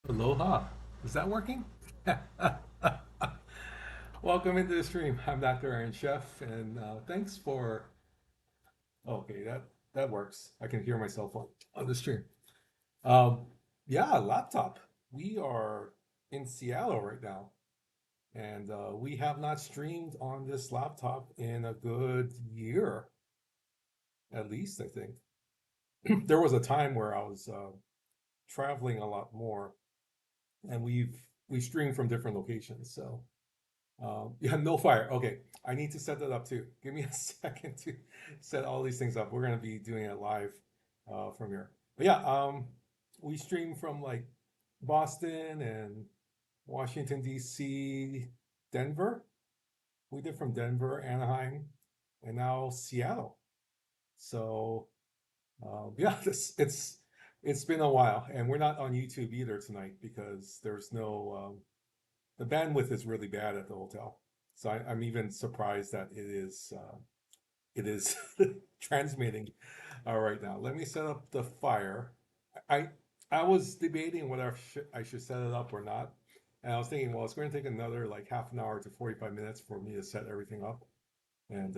Aloha. Is that working? Welcome into the stream. I'm Dr. Iron Chef, and thanks for. Okay, that works. I can hear myself on the stream. Um, yeah, laptop. We are in Seattle right now, and we have not streamed on this laptop in a good year, at least, I think. There was a time where I was traveling a lot more, and we streamed from different locations. So yeah, no fire. Okay, I need to set that up too. Give me a second to set all these things up. We're gonna be doing it live from here. But yeah, we stream from like Boston and Washington D.C., Denver. We did from Denver, Anaheim, and now Seattle. So yeah, it's been a while, and we're not on YouTube either tonight because there's no the bandwidth is really bad at the hotel. So I'm even surprised that it is transmitting right now. Let me set up the fire. I I was debating whether I should set it up or not, and I was thinking, well, it's going to take another like half an hour to 45 minutes for me to set everything up, and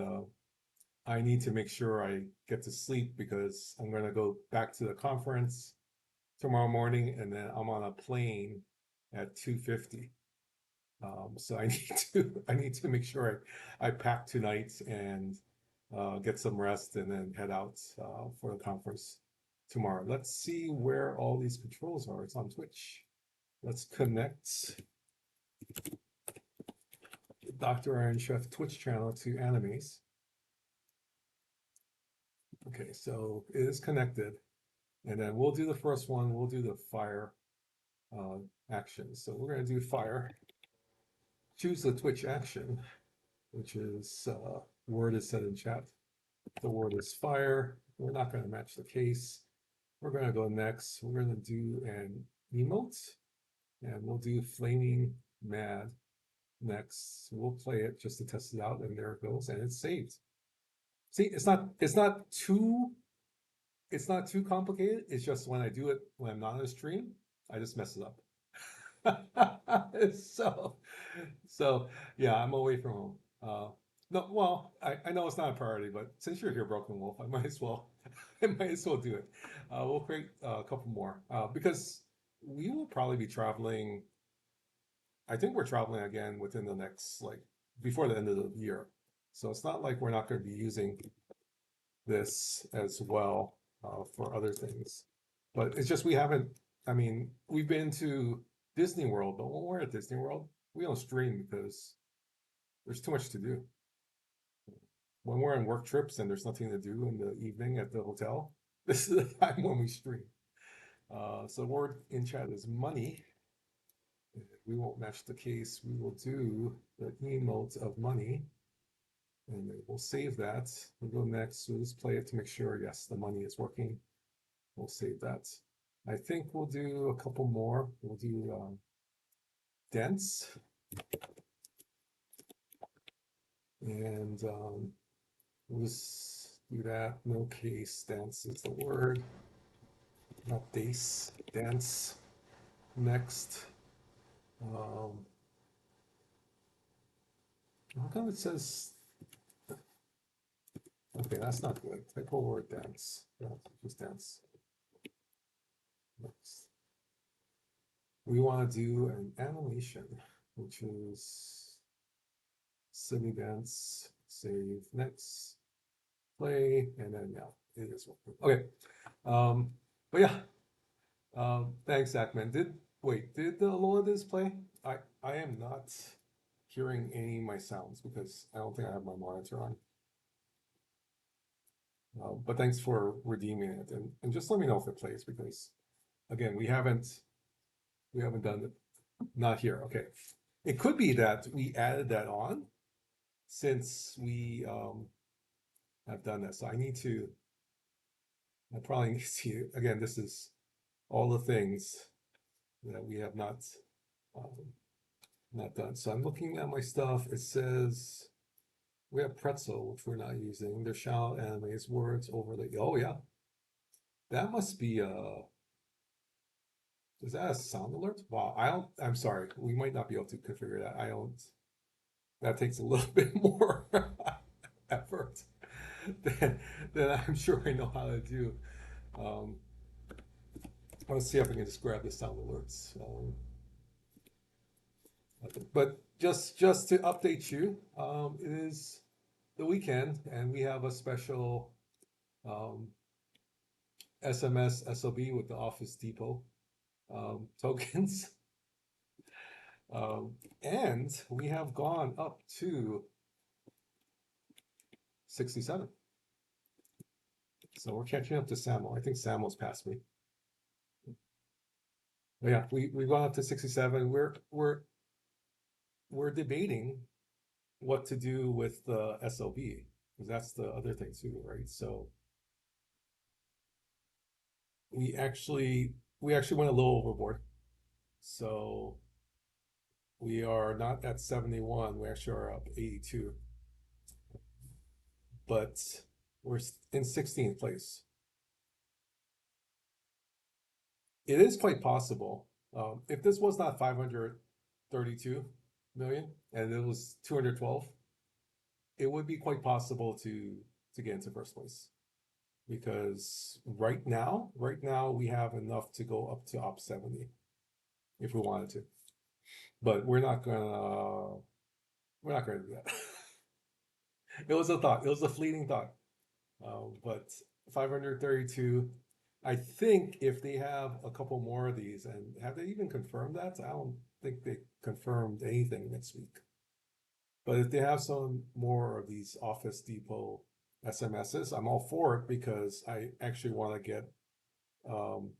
I need to make sure I get to sleep because I'm going to go back to the conference tomorrow morning, and then I'm on a plane at 2:50. So I need to make sure I pack tonight and get some rest and then head out for the conference tomorrow. Let's see where all these controls are. It's on Twitch. Let's connect the Dr. Iron Chef Twitch channel to Animes. Okay, so it is connected. And then we'll do the first one. We'll do the fire uh, action. So we're going to do fire. Choose the Twitch action, which is word is set in chat. The word is fire. We're not going to match the case. We're going to go next. We're going to do an emote, and we'll do flaming mad next. We'll play it just to test it out, and there it goes, and it's saved. See, it's not too complicated. It's just when I do it when I'm not on a stream, I just mess it up. so so yeah, I'm away from home. No, well, I know it's not a priority, but since you're here, Broken Wolf, I might as well I might as well do it. We'll create a couple more because we will probably be traveling. I think we're traveling again within the next like before the end of the year. So it's not like we're not going to be using this as well for other things. But it's just we haven't. I mean, we've been to Disney World, but when we're at Disney World, we don't stream because there's too much to do. When we're on work trips and there's nothing to do in the evening at the hotel, this is the time when we stream. So the word in chat is money. We won't match the case. We will do the emote of money, and then we'll save that. We'll go next. We'll just play it to make sure, yes, the money is working. We'll save that. I think we'll do a couple more. We'll do dense, and we'll just do that. No case. Dense is the word, not dace. Dense. Next. Um, how come it says? Okay, that's not good. Type word dense. Yeah, just dense. Next. We want to do an animation, which is semi dance. Save next. Play, and then yeah, it is working. Okay. Um, but yeah, thanks, Zachman. Did the Aloha display? I am not hearing any of my sounds because I don't think I have my monitor on. But thanks for redeeming it, and just let me know if it plays because again, we haven't done it. Not here. Okay. It could be that we added that on since we have done this. So I probably need to, again, this is all the things that we have um, not done. So I'm looking at my stuff. It says we have pretzel, which we're not using. There's shall animes, words, overlay. Oh yeah. That must be Is that a sound alert? Wow, I don't. I'm sorry. We might not be able to configure that. I don't. That takes a little bit more effort than, than I'm sure I know how to do. Um, let's see if I can just grab the sound alerts. But just to update you, it is the weekend, and we have a special um, SMS SOB with the Office Depot tokens. Um, and we have gone up to 67. So we're catching up to Samo. I think Samo's passed me. But yeah, we've gone up to 67. We're debating what to do with the SOB, because that's the other thing too, right? So we actually went a little overboard. So we are not at 71, we actually are up 82, but we're in 16th place. It is quite possible. If this was not 532 million and it was 212, it would be quite possible to get into first place, because right now we have enough to go up to op 70 if we wanted to, but we're not gonna do that. It was a thought. It was a fleeting thought. But 532, I think if they have a couple more of these, and have they even confirmed that? I don't think they confirmed anything next week. But if they have some more of these Office Depot SMSs, I'm all for it, because I actually want to get um,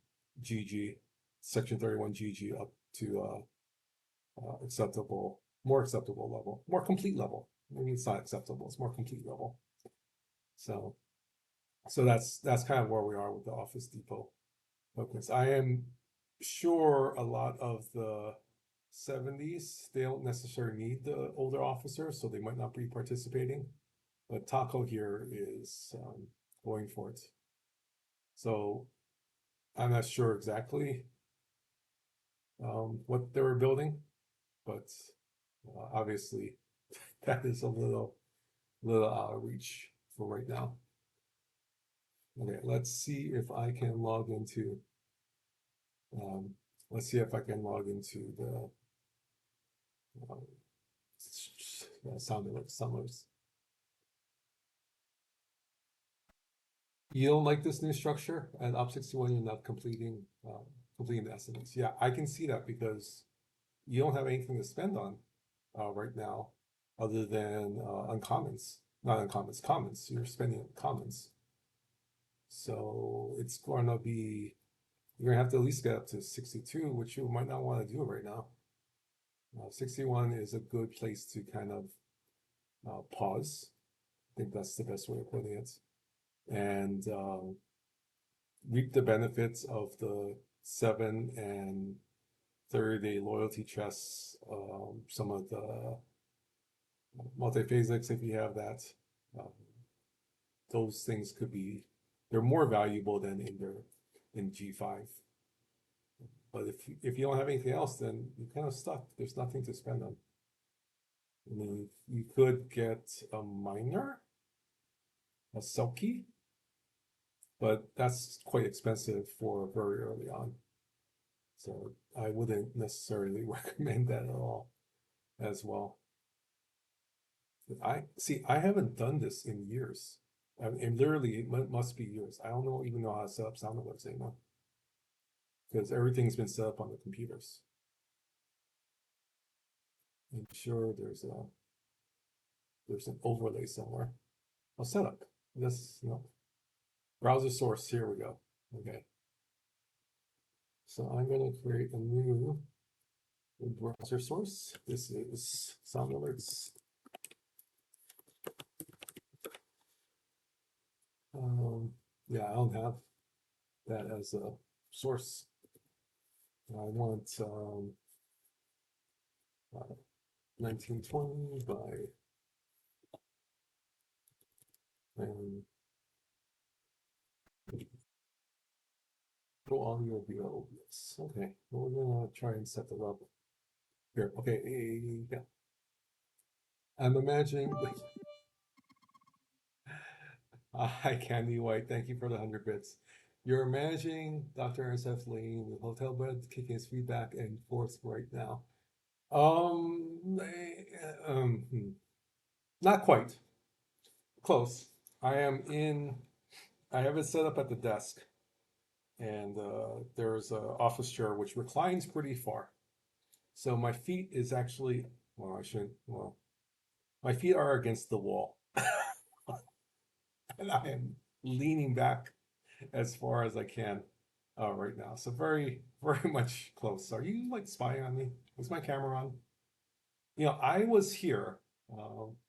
GG, Section 31 GG up to acceptable, more acceptable level, more complete level. Maybe it's not acceptable, it's more complete level. So that's kind of where we are with the Office Depot tokens. I am sure a lot of the 70s, they don't necessarily need the older officers, so they might not be participating. But Taco here is going for it. So I'm not sure exactly what they were building, but obviously that is a little out of reach for right now. Okay, let's see if I can log into. Um, let's see if I can log into the sound alert summers. You don't like this new structure at Op 61? You're not completing the estimates. Yeah, I can see that, because you don't have anything to spend on right now, other than uncommons, not uncommons, commons. You're spending on commons, so it's going to be, you're gonna have to at least get up to 62, which you might not want to do right now. 61 is a good place to kind of pause. I think that's the best way of putting it, and reap the benefits of the 7 and 30-day loyalty chests. Some of the multiphasics, if you have that, um, those things could be, they're more valuable than in G5. But if you don't have anything else, then you're kind of stuck. There's nothing to spend on. I mean, you could get a miner, a Selkie, but that's quite expensive for very early on. So I wouldn't necessarily recommend that at all as well. I haven't done this in years. I mean, and literally, it must be years. I don't even know how to set up sound alerts anymore, because everything's been set up on the computers. I'm sure there's an overlay somewhere. Oh, setup. This, no. Browser source. Here we go. Okay. So I'm going to create a new browser source. This is sound alerts. Yeah, I don't have that as a source. I want 1920 by and Go audio via OBS. Okay, well, we're gonna try and set that up here. Okay, yeah. I'm imagining. Hi, Candy White. Thank you for the 100 bits. You're imagining Dr. SF laying in the hotel bed, kicking his feet back and forth right now. Not quite. Close. I am in. I have it set up at the desk, and there's an office chair which reclines pretty far. So my feet is actually. Well, I shouldn't. Well, my feet are against the wall, and I am leaning back as far as I can right now. So very, very much close. Are you like spying on me? Is my camera on? I was here.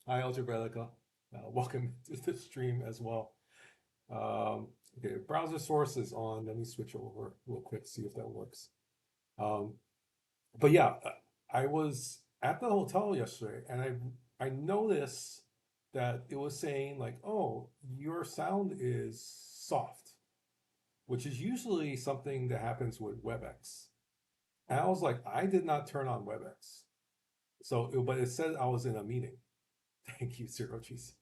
Hi, Algebraica. Welcome to the stream as well. Okay, browser source is on. Let me switch over real quick, see if that works. Um, but yeah, I was at the hotel yesterday, and I noticed that it was saying like, "Oh, your sound is soft," which is usually something that happens with WebEx. And I was like, I did not turn on WebEx. But it said I was in a meeting. Thank you, Zero Cheese.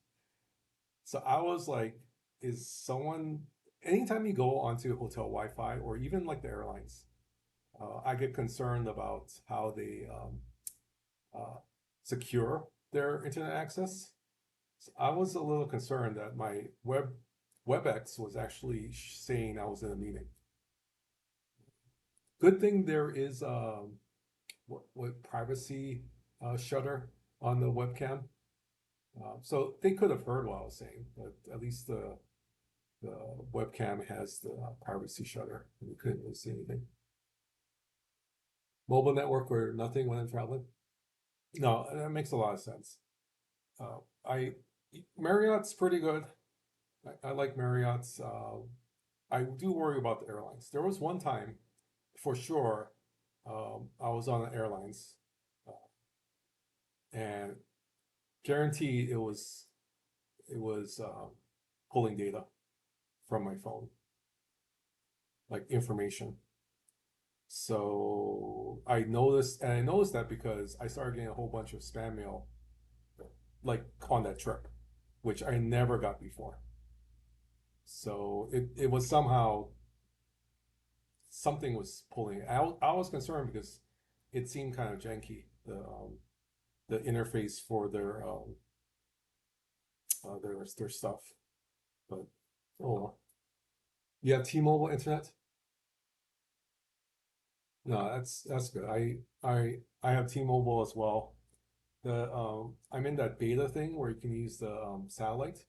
So I was like, is someone, anytime you go onto hotel Wi Fi or even like the airlines, I get concerned about how they uh, secure their internet access. So I was a little concerned that my WebEx was actually saying I was in a meeting. Good thing there is what privacy shutter on the webcam. So they could have heard what I was saying, but at least the webcam has the privacy shutter. And we couldn't really see anything. Mobile network or nothing when I'm traveling. No, that makes a lot of sense. I Marriott's pretty good. I like Marriott's. I do worry about the airlines. There was one time, for sure, I was on the airlines, uh, and guarantee it was pulling data from my phone, like information. So I noticed that because I started getting a whole bunch of spam mail, like on that trip, which I never got before. So it was somehow something was pulling. I was concerned because it seemed kind of janky, the interface for their stuff. But oh, you have T-Mobile internet? No, that's good. I have T-Mobile as well. I'm in that beta thing where you can use the satellite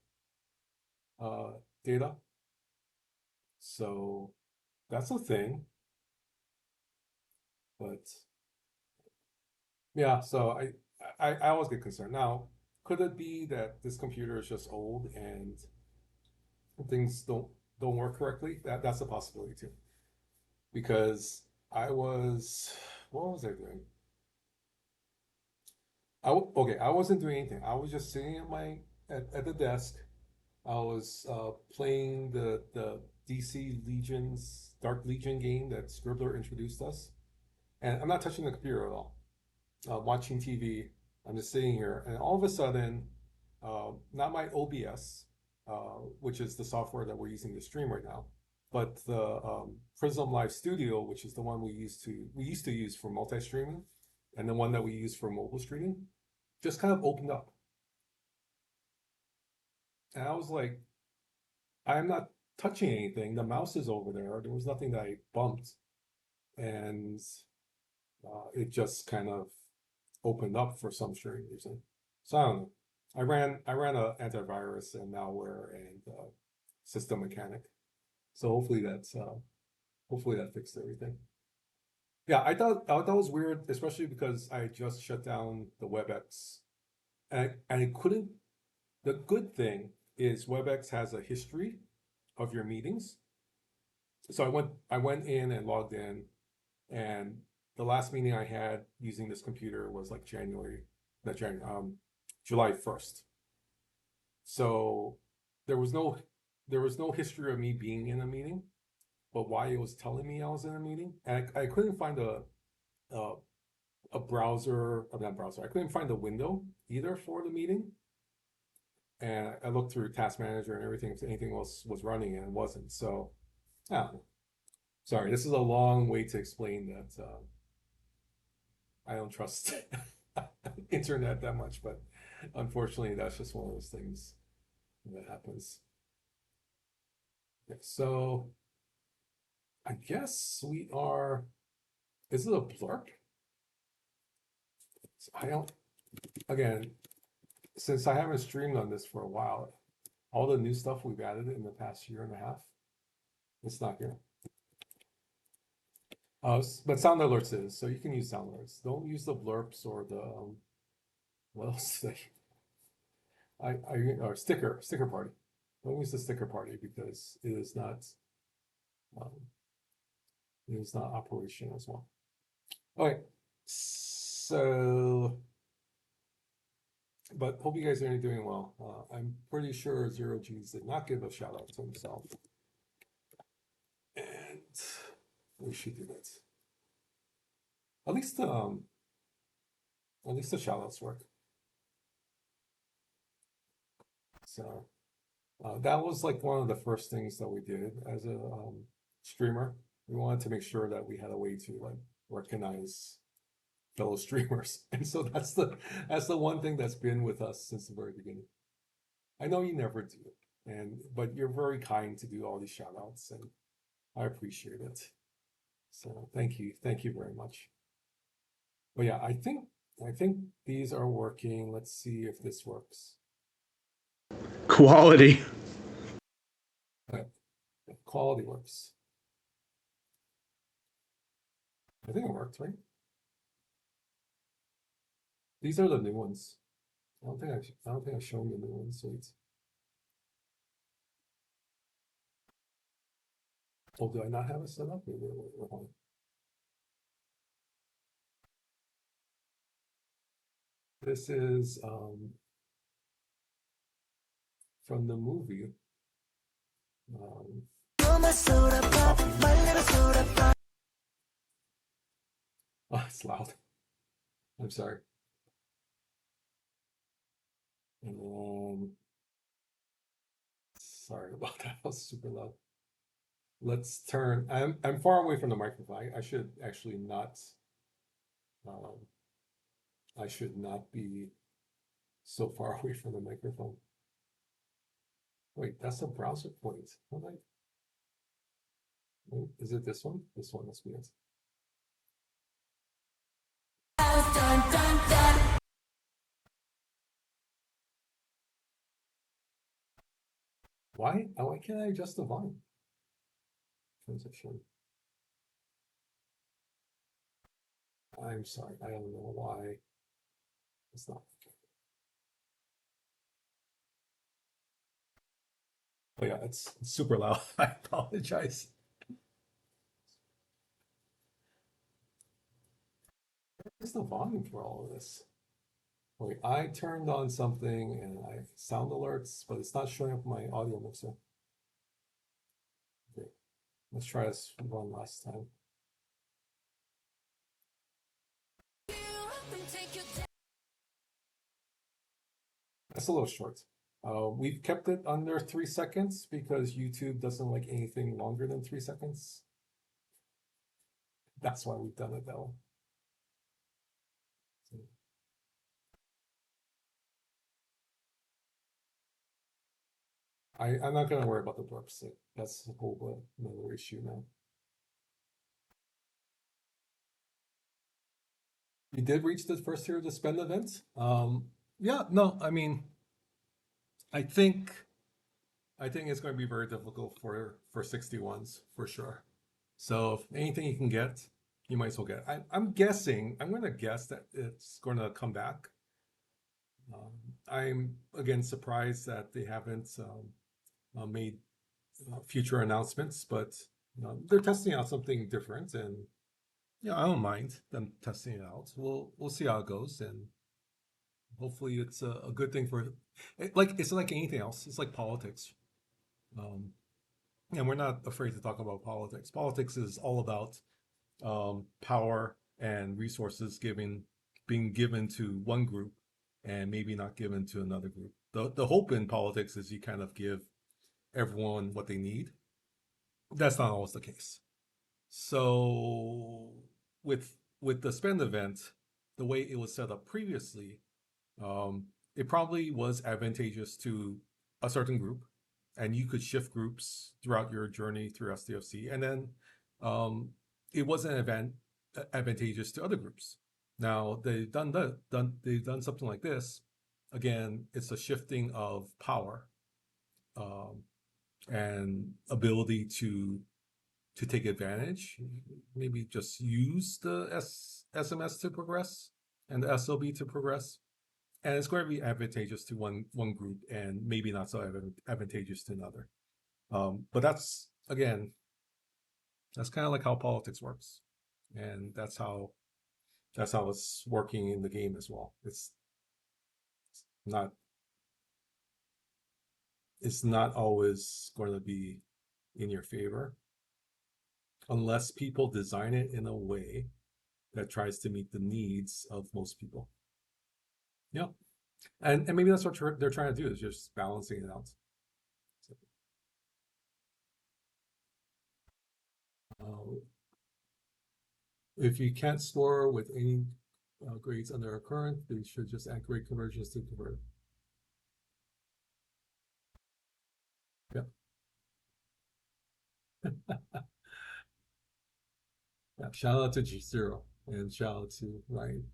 uh data. So that's a thing. But yeah, so I always get concerned. Now, could it be that this computer is just old and things don't work correctly? That's a possibility too. Because I was what was I doing? Okay, I wasn't doing anything. I was just sitting at the desk. I was playing the DC Legion's Dark Legion game that Scribbler introduced us, and I'm not touching the computer at all. Watching TV. I'm just sitting here, and all of a sudden, not my OBS, which is the software that we're using to stream right now, but the Prism Live Studio, which is the one we used to use for multi-streaming, and the one that we use for mobile streaming, just kind of opened up, and I was like, I'm not touching anything. The mouse is over there. There was nothing that I bumped, and it just kind of opened up for some strange reason. So I don't know. I ran a antivirus and malware and system mechanic. So hopefully that fixed everything. Yeah, I thought it was weird, especially because I just shut down the WebEx and I couldn't. The good thing is WebEx has a history of your meetings. So I went in and logged in, and the last meeting I had using this computer was like not January, July 1st. So there was no there was no history of me being in a meeting, but why it was telling me I was in a meeting, and I couldn't find a a browser, not browser. I couldn't find a window either for the meeting, and I looked through Task Manager and everything if anything else was running, and it wasn't. So, yeah, sorry. This is a long way to explain that I don't trust internet that much, but unfortunately, that's just one of those things that happens. Yeah, so I guess we are. Is it a blurb? I don't. Again, since I haven't streamed on this for a while, all the new stuff we've added in the past year and a half, it's not here. But sound alerts is, so you can use sound alerts. Don't use the blurps or the what else? Or sticker party. Don't use the sticker party because um, it is not operation as well. Okay, so but hope you guys are doing well. I'm pretty sure Zero G's did not give a shout out to himself, and we should do that. At least the shout outs work. So that was like one of the first things that we did as a streamer. We wanted to make sure that we had a way to like recognize fellow streamers, and so that's the one thing that's been with us since the very beginning. I know you never do, but you're very kind to do all these shout outs, and I appreciate it. So thank you very much. But yeah, I think these are working. Let's see if this works. Quality. Okay. Quality works. I think it worked, right? These are the new ones. I don't think I've shown you the new ones. Wait. Oh, do I not have it set up? Wait, hold on. This is from the movie. Oh, it's loud. I'm sorry. Sorry about that. That was super loud. Let's turn. I'm far away from the microphone. I should actually not. Um, I should not be so far away from the microphone. Wait, that's a browser point. Wait, is it this one? This one must be it. Why can't I adjust the volume? Transition. I'm sorry, I don't know why it's not. Oh yeah, it's super loud. I apologize. Where's the volume for all of this? Wait, I turned on something and I sound alerts, but it's not showing up my audio mixer. Okay, let's try this one last time. That's a little short. We've kept it under 3 seconds because YouTube doesn't like anything longer than 3 seconds. That's why we've done it that way. So, I'm not gonna worry about the blurps. That's a whole another issue now. You did reach the first tier of the spend event. Yeah, no, I mean, I think it's going to be very difficult for 61s for sure. So if anything you can get, you might as well get. I'm guessing. I'm going to guess that it's going to come back. I'm again surprised that they haven't made future announcements, but they're testing out something different, and yeah, I don't mind them testing it out. We'll see how it goes, and hopefully it's a good thing for. It's like anything else. It's like politics. Um, And we're not afraid to talk about politics. Politics is all about power and resources being given to one group and maybe not given to another group. The hope in politics is you kind of give everyone what they need. That's not always the case. So with the spend event, the way it was set up previously, it probably was advantageous to a certain group, and you could shift groups throughout your journey through SDFC, and then um, it wasn't advantageous to other groups. Now they've done something like this. Again, it's a shifting of power um, and ability to take advantage. Maybe just use the SMS to progress and the SLB to progress, and it's going to be advantageous to one group and maybe not so advantageous to another. But that's again, that's kind of like how politics works, and that's how it's working in the game as well. Not it's not always going to be in your favor unless people design it in a way that tries to meet the needs of most people. Yeah, and maybe that's what they're trying to do is just balancing it out. So, uh, if you can't score with any grades under a current, they should just add grade conversions to convert. Yeah. Yeah. Shout out to G0 and shout out to Ryan.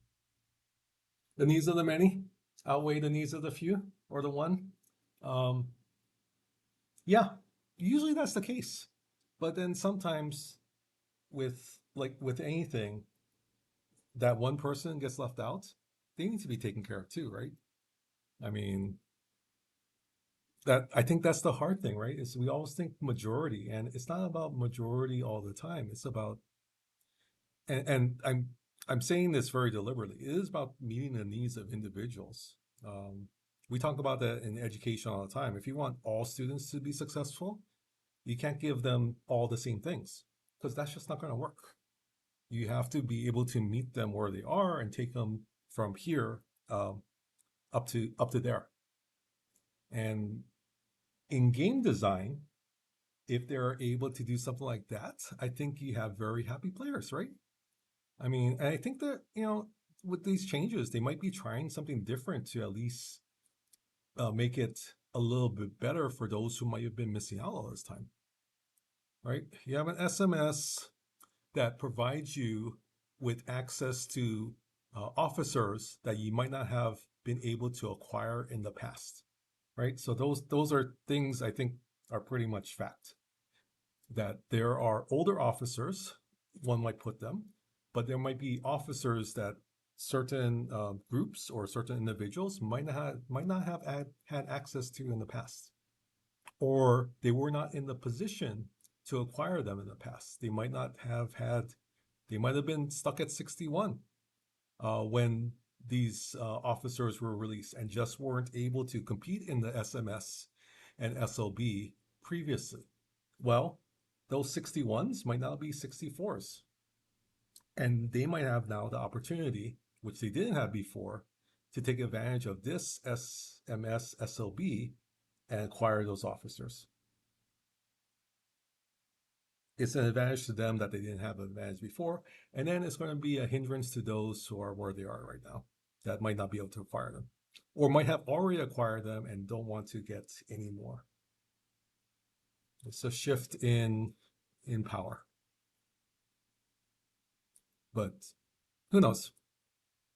The needs of the many outweigh the needs of the few or the one. Um, yeah, usually that's the case. But then sometimes with anything, that one person gets left out, they need to be taken care of too, right? I mean, that I think that's the hard thing, right? Is we always think majority, and it's not about majority all the time. It's about and I'm saying this very deliberately. It is about meeting the needs of individuals. Um, we talk about that in education all the time. If you want all students to be successful, you can't give them all the same things because that's just not going to work. You have to be able to meet them where they are and take them from here um, up to there. And in game design, if they're able to do something like that, I think you have very happy players, right? I mean, and I think that, with these changes, they might be trying something different to at least make it a little bit better for those who might have been missing out all this time, right? You have an SMS that provides you with access to officers that you might not have been able to acquire in the past, right? So those are things I think are pretty much fact. That there are older officers, one might put them, but there might be officers that certain groups or certain individuals might not have had access to in the past, or they were not in the position to acquire them in the past. They might not have had, they might have been stuck at 61 when these officers were released and just weren't able to compete in the SMS and SLB previously. Well, those 61s might now be 64s. And they might have now the opportunity, which they didn't have before, to take advantage of this SMS SLB and acquire those officers. It's an advantage to them that they didn't have an advantage before. And then it's going to be a hindrance to those who are where they are right now that might not be able to acquire them or might have already acquired them and don't want to get any more. It's a shift in power. But who knows?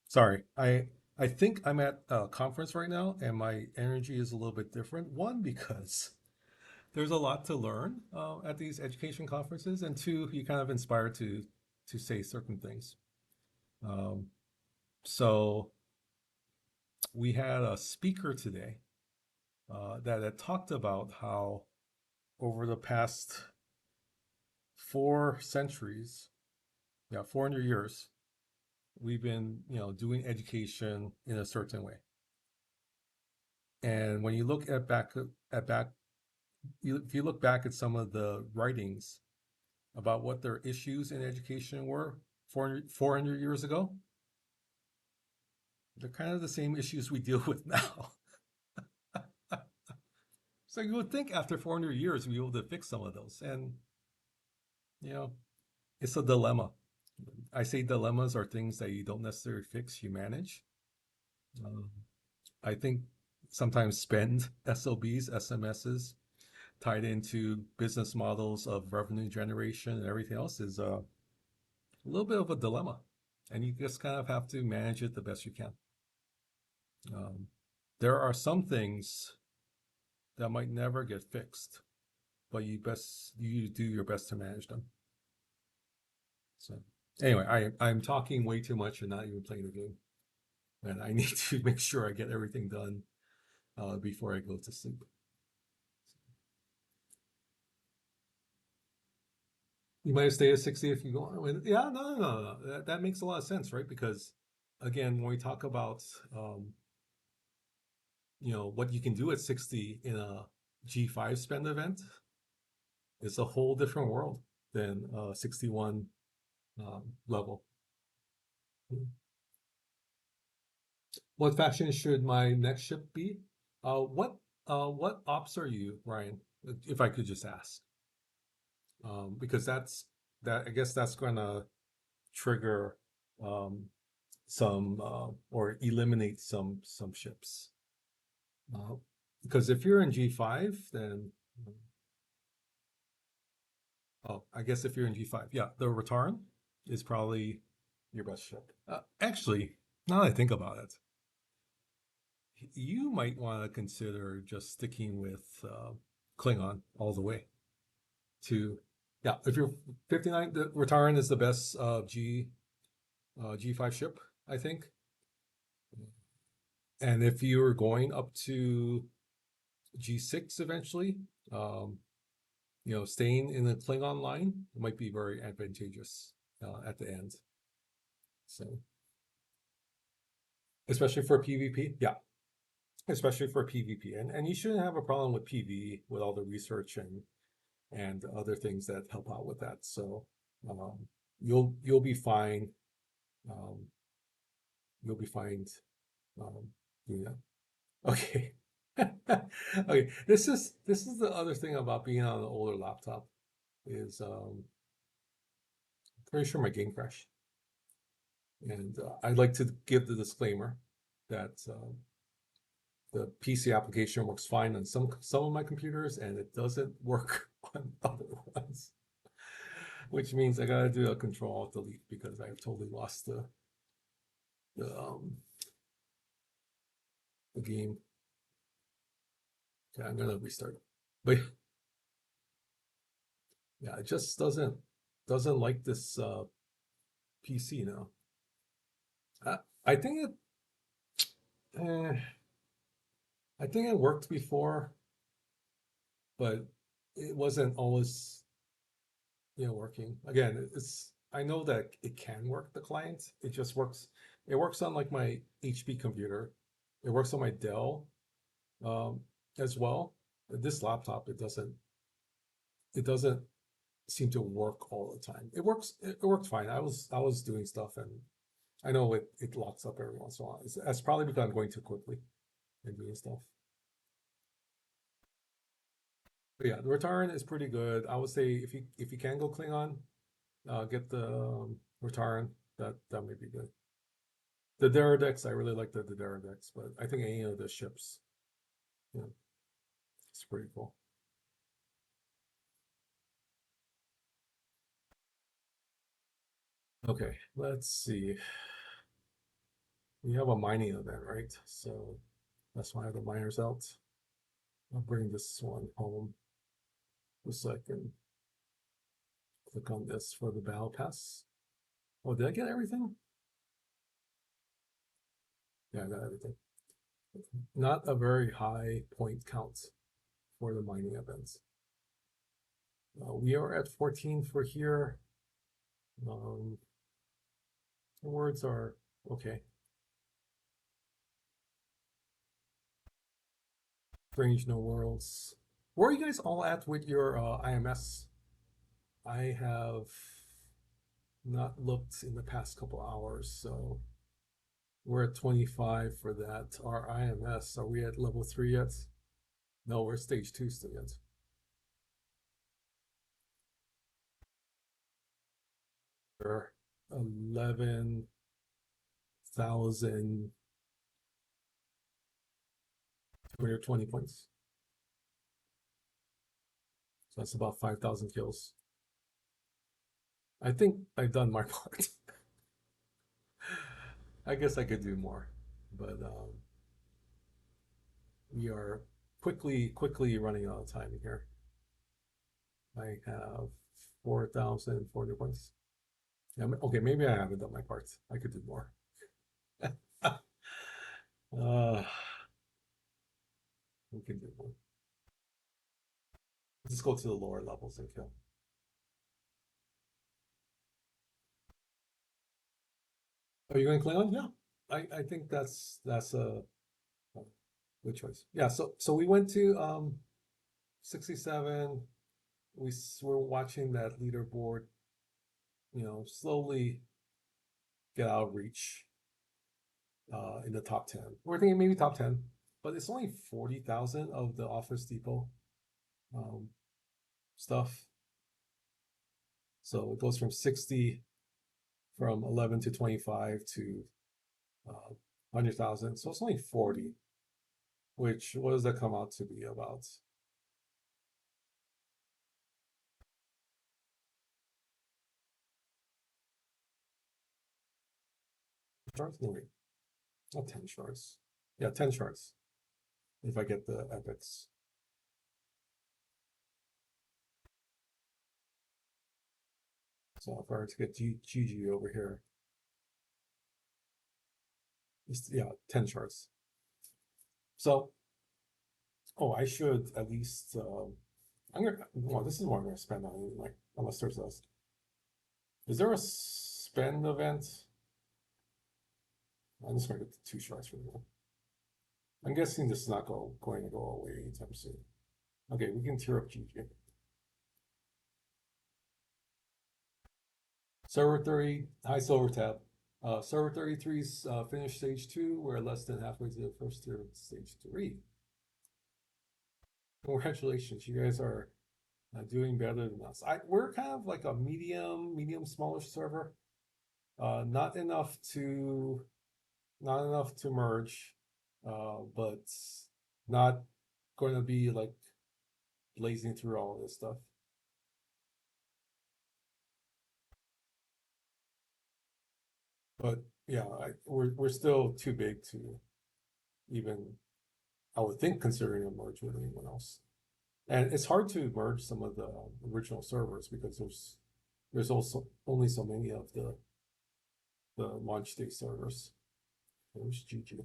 Sorry, I think I'm at a conference right now, and my energy is a little bit different. One, because there's a lot to learn at these education conferences, and two, you kind of inspired to say certain things. Um, so we had a speaker today that had talked about how over the past 4 centuries, yeah, 400 years, we've been doing education in a certain way. And when you look at back if you look back at some of the writings about what their issues in education were 400 years ago, they're kind of the same issues we deal with now. So you would think after 400 years we'd be able to fix some of those. And, you know, it's a dilemma. I say dilemmas are things that you don't necessarily fix, you manage. Um, I think sometimes spend SOBs, SMSs, tied into business models of revenue generation and everything else is a little bit of a dilemma. And you just kind of have to manage it the best you can. Um, there are some things that might never get fixed, but you do your best to manage them. So anyway, I'm talking way too much and not even playing the game, and I need to make sure I get everything done before I go to sleep. You might have stayed at 60 if you go on. Yeah, no. That makes a lot of sense, right? Because again, when we talk about what you can do at 60 in a G5 spend event, it's a whole different world than 61 level. What faction should my next ship be? What ops are you, Ryan? If I could just ask, because that I guess that's gonna trigger um, some or eliminate some ships. Uh, because if you're in G5, then oh, I guess if you're in G5, yeah, the Retarn is probably your best ship. Actually, now that I think about it, you might want to consider just sticking with Klingon all the way. To yeah, if you're 59, the Retarn is the best G5 ship, I think. And if you're going up to G6 eventually, um, staying in the Klingon line might be very advantageous at the end. So, especially for PvP, yeah, especially for PvP, and you shouldn't have a problem with PvE with all the research and other things that help out with that. So, um, you'll be fine. Um, you'll be fine doing that. Okay. Okay. This is the other thing about being on an older laptop is pretty sure my game crashed. And I'd like to give the disclaimer that the PC application works fine on some of my computers, and it doesn't work on other ones. Which means I gotta do a Control Alt Delete because I've totally lost the the game. Okay, I'm gonna restart it. But yeah, it just doesn't like this PC now. I think I think it worked before, but it wasn't always working. Again, it's I know that it can work the client. It just works. It works on like my HP computer. It works on my Dell um, as well. This laptop, it doesn't seem to work all the time. It works. It worked fine. I was doing stuff, and I know it locks up every once in a while. That's probably because I'm going too quickly and doing stuff. But yeah, the return is pretty good. I would say if you can go Klingon, get the return. That may be good. The Dara decks, I really like the Dara decks, but I think any of the ships, you know, it's pretty cool. Okay, let's see. We have a mining event, right? So that's why I have the miners out. I'll bring this one home just so I can click on this for the battle pass. Oh, did I get everything? Yeah, I got everything. Not a very high point count for the mining events. We are at 14 for here. Um, the words are okay. Strange no worlds. Where are you guys all at with your IMS? I have not looked in the past couple hours, so we're at 25 for that. Our IMS, are we at level 3 yet? No, we're stage 2 still yet. We're 11,220 points. So that's about 5,000 kills. I think I've done my part. I guess I could do more, but we are quickly running out of time here. I have 4,400 points. Yeah, okay, maybe I haven't done my part. I could do more. uh, we can do more. Let's go to the lower levels and kill. Are you going Klingon? Yeah, I think that's a good choice. Yeah, so we went to 67. Were watching that leaderboard, slowly get out of reach in the top 10. We're thinking maybe top 10, but it's only 40,000 of the Office Depot um, stuff. So it goes from 60, from 11 to 25 to 100,000. So it's only 40, which what does that come out to be about? Shards? No, wait, not 10 shards. Yeah, 10 shards if I get the epics. So if I were to get GG over here, yeah, 10 shards. So, oh, I should at least. I'm gonna. Well, this is what I'm gonna spend on. Like, unless there's a. Is there a spend event? I'm just gonna get the 2 shards for now. I'm guessing this is not going to go away anytime soon. Okay, we can tear up GG. Server 30, high silver tab. Server 33's finished stage 2. We're less than halfway to the first tier of stage 3. Congratulations, you guys are doing better than us. We're kind of like a medium, smaller server. Not enough to merge, but not going to be like blazing through all of this stuff. But yeah, we're still too big to even, I would think, considering a merge with anyone else. And it's hard to merge some of the original servers because there's also only so many of the launch day servers. There's GG.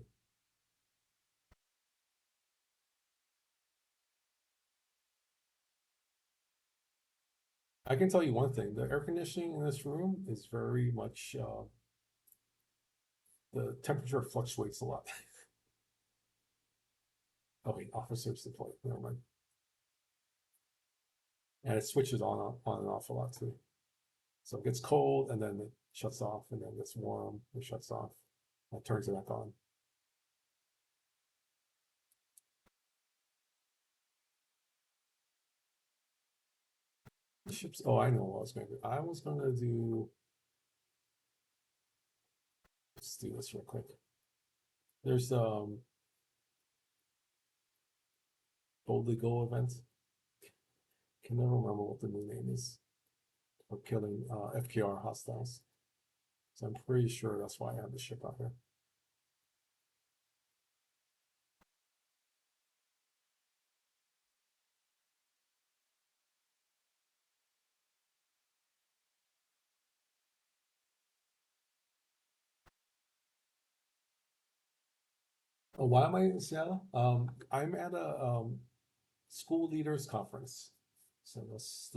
I can tell you one thing: the air conditioning in this room is very much the temperature fluctuates a lot. Oh wait, officers deployed. Never mind. And it switches on and off a lot too. So it gets cold and then it shuts off, and then it gets warm, it shuts off, and it turns it back on. Ships. Oh, I know what I was going to do. I was going to do. Let's do this real quick. There's Boldly Go event. Can never remember what the new name is for killing FKR hostiles. So I'm pretty sure that's why I have the ship out here. Oh, why am I in Seattle? I'm at a school leaders conference. So that's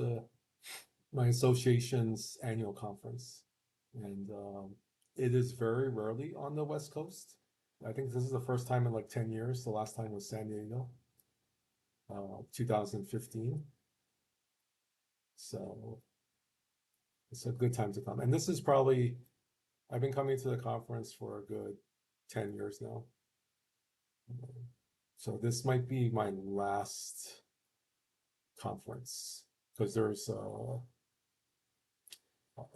my association's annual conference, and it is very rarely on the West Coast. I think this is the first time in like 10 years. The last time was San Diego. 2015. So it's a good time to come. And this is probably, I've been coming to the conference for a good 10 years now. So this might be my last conference because there's a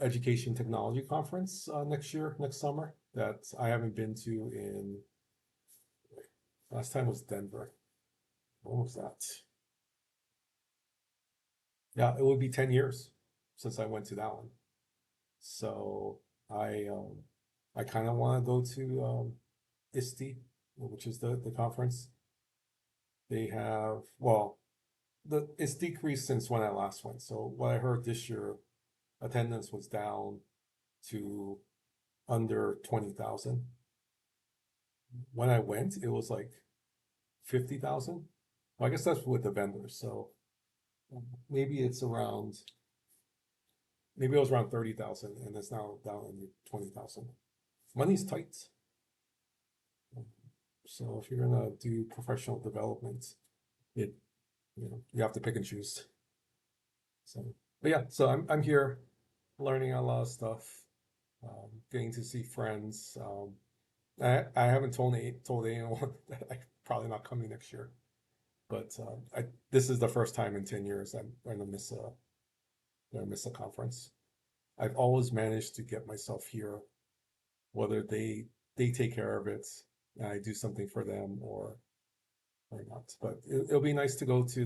education technology conference next year, next summer, that I haven't been to in, last time was Denver. What was that? Yeah, it would be 10 years since I went to that one. So I um I kind of want to go to ISTE, which is the conference. They have, well, it's decreased since when I last went. So what I heard this year, attendance was down to under 20,000. When I went, it was like 50,000. Well, I guess that's with the vendors. So maybe it's around, maybe it was around 30,000 and it's now down under 20,000. Money's tight. So if you're gonna do professional development, it, you have to pick and choose. So, but yeah, so I'm here learning a lot of stuff, getting to see friends. I haven't told anyone that I'm probably not coming next year, but this is the first time in 10 years I'm gonna miss a conference. I've always managed to get myself here, whether they take care of it and I do something for them or not. But it'll be nice to go to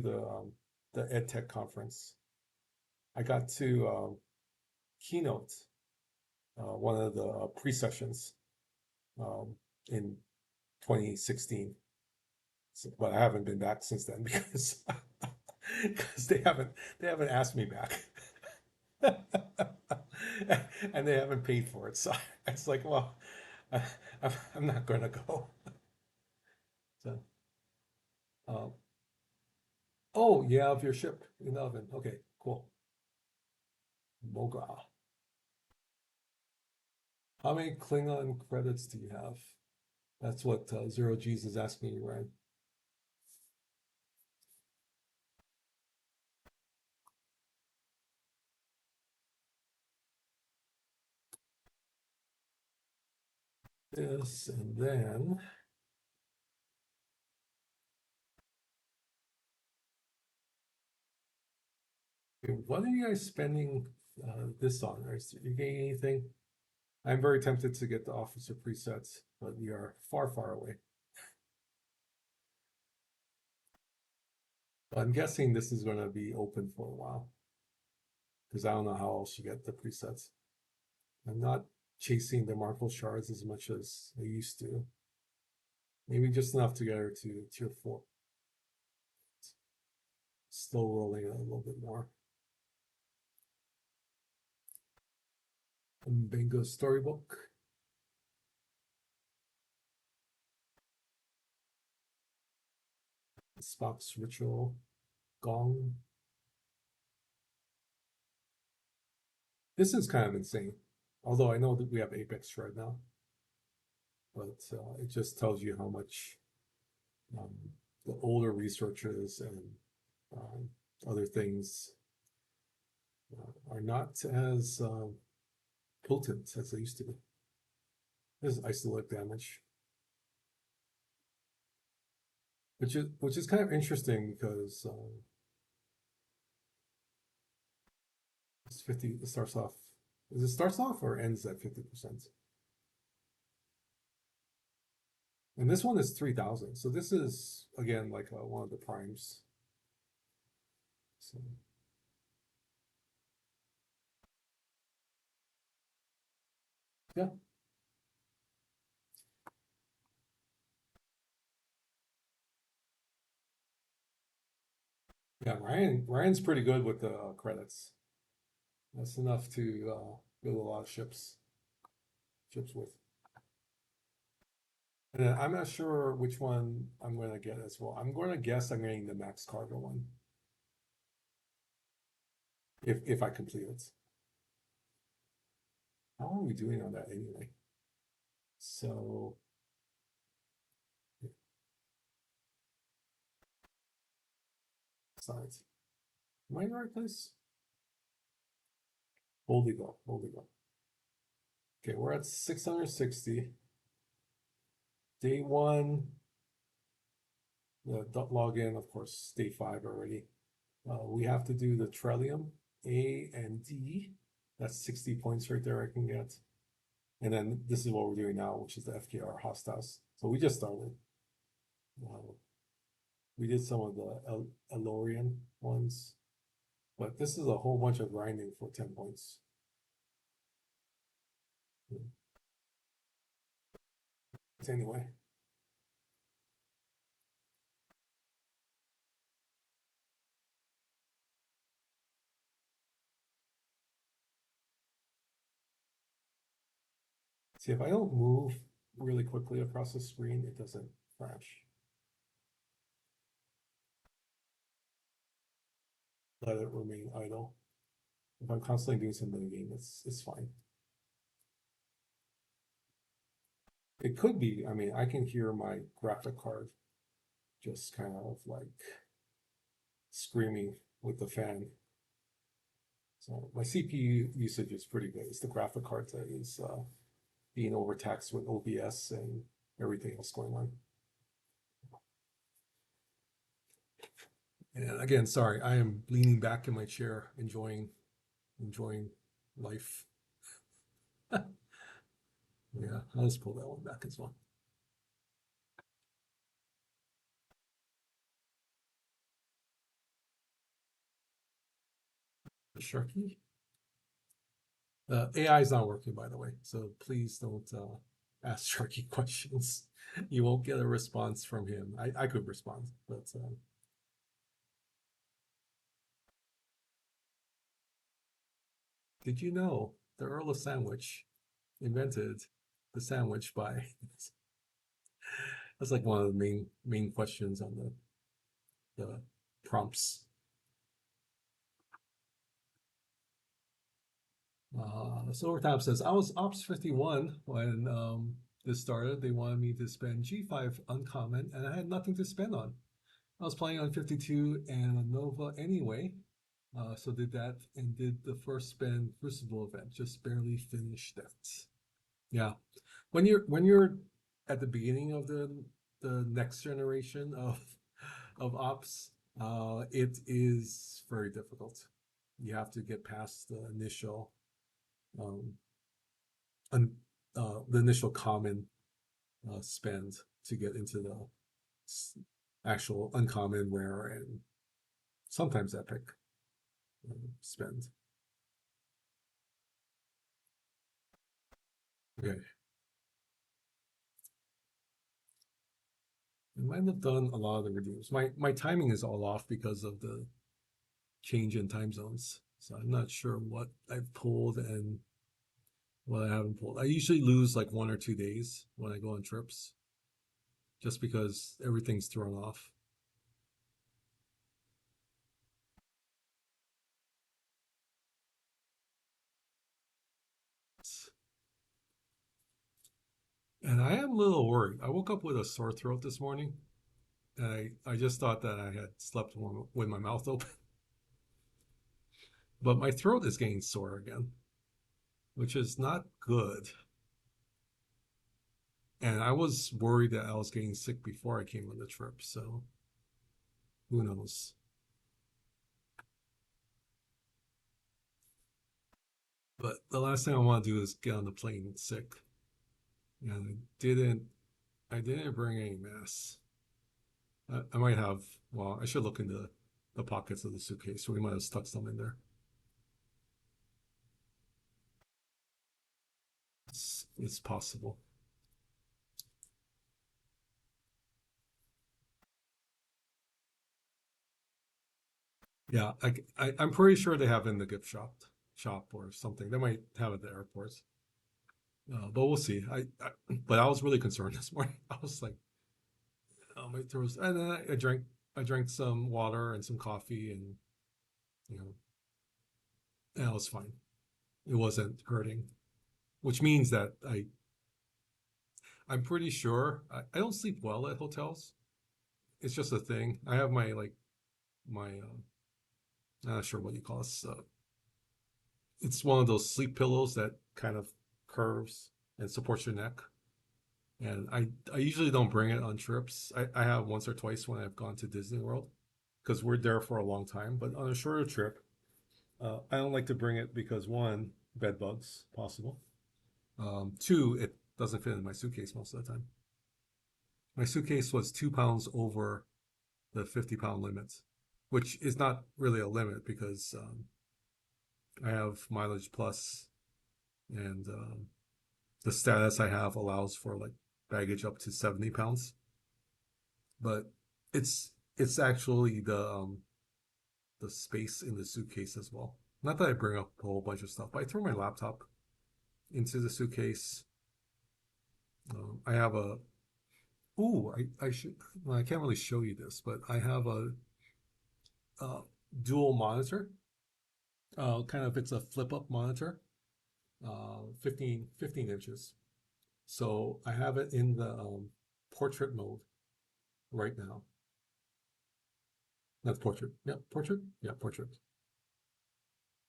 the EdTech conference. I got to keynote one of the pre-sessions um, in 2016. So, but I haven't been back since then because because they haven't asked me back. And they haven't paid for it. So it's like, well, I, I'm not going to go. So, um, oh, you have your ship in the oven. Okay, cool. Moga. How many Klingon credits do you have? That's what Zero G's is asking you, right? This and then what are you guys spending this on? Are you getting anything? I'm very tempted to get the officer presets, but we are far, far away. I'm guessing this is going to be open for a while because I don't know how else you get the presets. I'm not chasing the Marvel shards as much as I used to. Maybe just enough to get her to tier 4. Still rolling a little bit more. Bingo storybook. Spock's ritual. Gong. This is kind of insane. Although I know that we have Apex right now, but it just tells you how much um, the older researchers and um, other things are not as potent as they used to be. This is isolate damage, which is kind of interesting because it's 50. It starts off. Is it starts off or ends at 50%? And this one is 3,000. So this is again like one of the primes. So yeah, yeah. Ryan's pretty good with the credits. That's enough to build a lot of ships with. And then I'm not sure which one I'm going to get as well. I'm going to guess I'm getting the max cargo one if I complete it. How are we doing on that anyway? So Side. Am I in the right place? Holy go, holy go. Okay, we're at 660. Day one, the login, of course, day five already. We have to do the Trellium A and D. That's 60 points right there I can get. And then this is what we're doing now, which is the FKR hostiles. So we just started. Uh, we did some of the Elorian ones, but this is a whole bunch of grinding for 10 points. Anyway, see if I don't move really quickly across the screen, it doesn't crash. Let it remain idle. If I'm constantly doing some game, it's fine. It could be, I mean, I can hear my graphic card just kind of like screaming with the fan. So my CPU usage is pretty good. It's the graphic card that is being overtaxed with OBS and everything else going on. And again, sorry, I am leaning back in my chair, enjoying life. Yeah, I'll just pull that one back as well. Sharky. AI is not working, by the way, so please don't ask Sharky questions. You won't get a response from him. I could respond, but did you know the Earl of Sandwich invented the sandwich by? That's like one of the main questions on the prompts. Silvertop says, I was Ops 51 when this started. They wanted me to spend G5 uncommon, and I had nothing to spend on. I was playing on 52 and a Nova anyway, so did that and did the first spend Crucible event. Just barely finished that. Yeah, when you're at the beginning of the next generation of ops, it is very difficult. You have to get past um, the initial common spend to get into the actual uncommon, rare, and sometimes epic spend. Okay, I might have done a lot of the redeems. My timing is all off because of the change in time zones, so I'm not sure what I've pulled and what I haven't pulled. I usually lose like 1 or 2 days when I go on trips, just because everything's thrown off. And I am a little worried. I woke up with a sore throat this morning, and I just thought that I had slept with my mouth open. But my throat is getting sore again, which is not good. And I was worried that I was getting sick before I came on the trip, so who knows? But the last thing I want to do is get on the plane sick. And I didn't bring any masks. I might have, well, I should look into the pockets of the suitcase. We might have stuck some in there. It's possible. Yeah, I'm pretty sure they have in the gift shop or something. They might have it at the airports. But we'll see. But I was really concerned this morning. I was like, oh, my throat. And then I drank some water and some coffee, and you know, and I was fine. It wasn't hurting, which means that I'm pretty sure I don't sleep well at hotels. It's just a thing. I have my like my I'm not sure what you call this. It's one of those sleep pillows that kind of curves and supports your neck. And I usually don't bring it on trips. I have once or twice when I've gone to Disney World because we're there for a long time. But on a shorter trip, I don't like to bring it because one, bed bugs possible. Two, it doesn't fit in my suitcase most of the time. My suitcase was 2 pounds over the 50-pound limit, which is not really a limit because I have mileage plus, and the status I have allows for like baggage up to 70 pounds. But it's actually the space in the suitcase as well. Not that I bring up a whole bunch of stuff, but I throw my laptop into the suitcase. I have a ooh, I should well, I can't really show you this, but I have a dual monitor. Kind of it's a flip up monitor, 15 inches. So I have it in the portrait mode right now. That's portrait. Yeah, portrait. Yeah, portrait.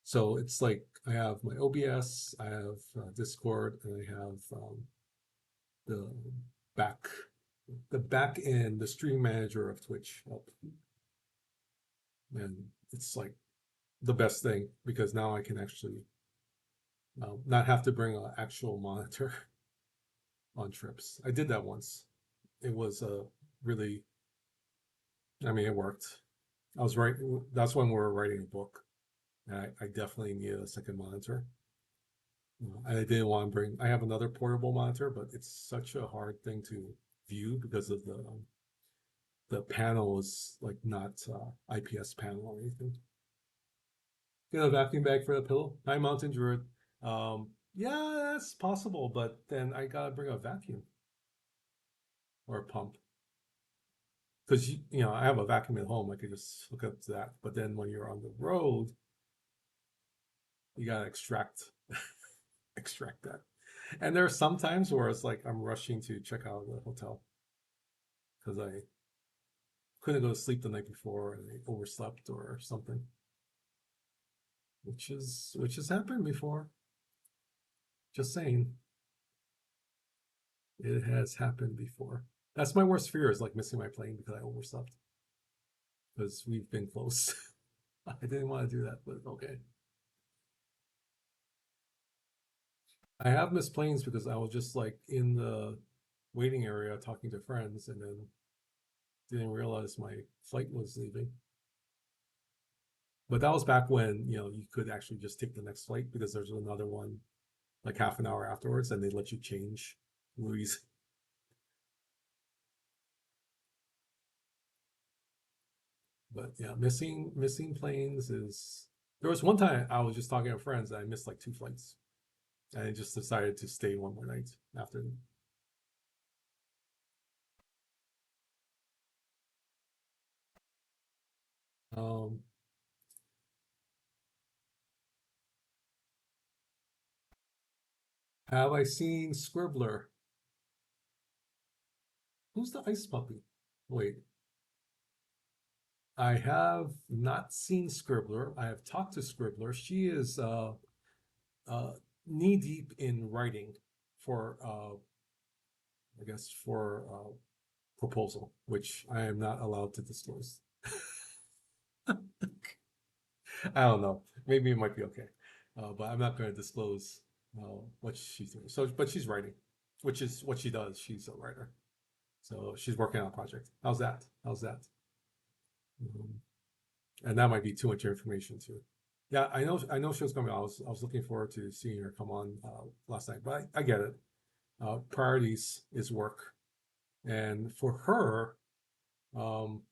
So it's like I have my OBS, I have Discord, and I have the back, the back end, the stream manager of Twitch up, and it's like the best thing because now I can actually not have to bring an actual monitor on trips. I did that once. It was really, I mean, it worked. I was right. That's when we were writing a book, and I definitely needed a second monitor. I didn't want to bring. I have another portable monitor, but it's such a hard thing to view because of the panel is like not IPS panel or anything. Get a vacuum bag for the pillow. Hi, Mountain Druid. Yeah, that's possible, but then I gotta bring a vacuum or a pump because I have a vacuum at home. I could just hook up to that. But then when you're on the road, you gotta extract that. And there are some times where it's like I'm rushing to check out the hotel because I couldn't go to sleep the night before and I overslept or something, which has happened before. Just saying, it has happened before. That's my worst fear is like missing my plane because I overslept because we've been close. I didn't want to do that, but okay. I have missed planes because I was just like in the waiting area talking to friends and then didn't realize my flight was leaving. But that was back when, you could actually just take the next flight because there's another one like half an hour afterwards and they let you change Louis. But yeah, missing planes is there was one time I was just talking to friends and I missed like two flights. And I just decided to stay one more night after them. Um, have I seen Scribbler? Who's the ice puppy? Wait, I have not seen Scribbler. I have talked to Scribbler. She is uh, knee deep in writing for, I guess, for proposal, which I am not allowed to disclose. I don't know. Maybe it might be okay, but I'm not going to disclose what she's doing. So, but she's writing, which is what she does. She's a writer, so she's working on a project. How's that? How's that? Um, and that might be too much information too. Yeah, I know. I know she was coming. I was looking forward to seeing her come on last night, but I get it. Priorities is work, and for her, um,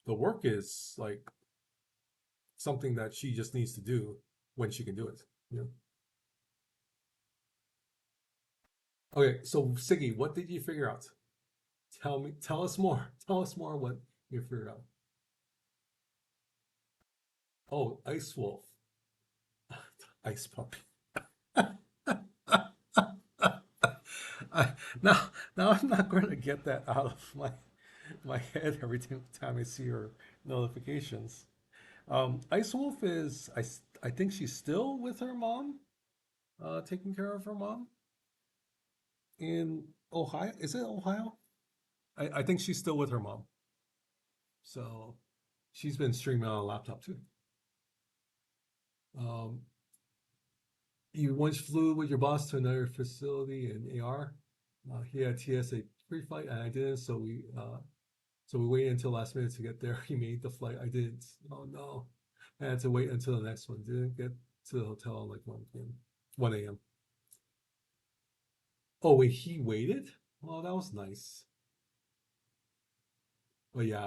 the work is like something that she just needs to do when she can do it. You know? Okay, so Siggy, what did you figure out? Tell us more. Tell us more what you figured out. Oh, Ice Wolf, Ice Puppy. I, now, now I'm not going to get that out of my my head every time I see her notifications. Ice Wolf is I think she's still with her mom, taking care of her mom in Ohio. Is it Ohio? I think she's still with her mom. So she's been streaming on a laptop too. Um, you once flew with your boss to another facility in AR. He had TSA pre-flight and I didn't, so we waited until last minute to get there. He made the flight. I didn't. Oh no. I had to wait until the next one. Didn't get to the hotel like 1 p.m. 1 a.m. Oh wait, he waited? Well, that was nice. But yeah,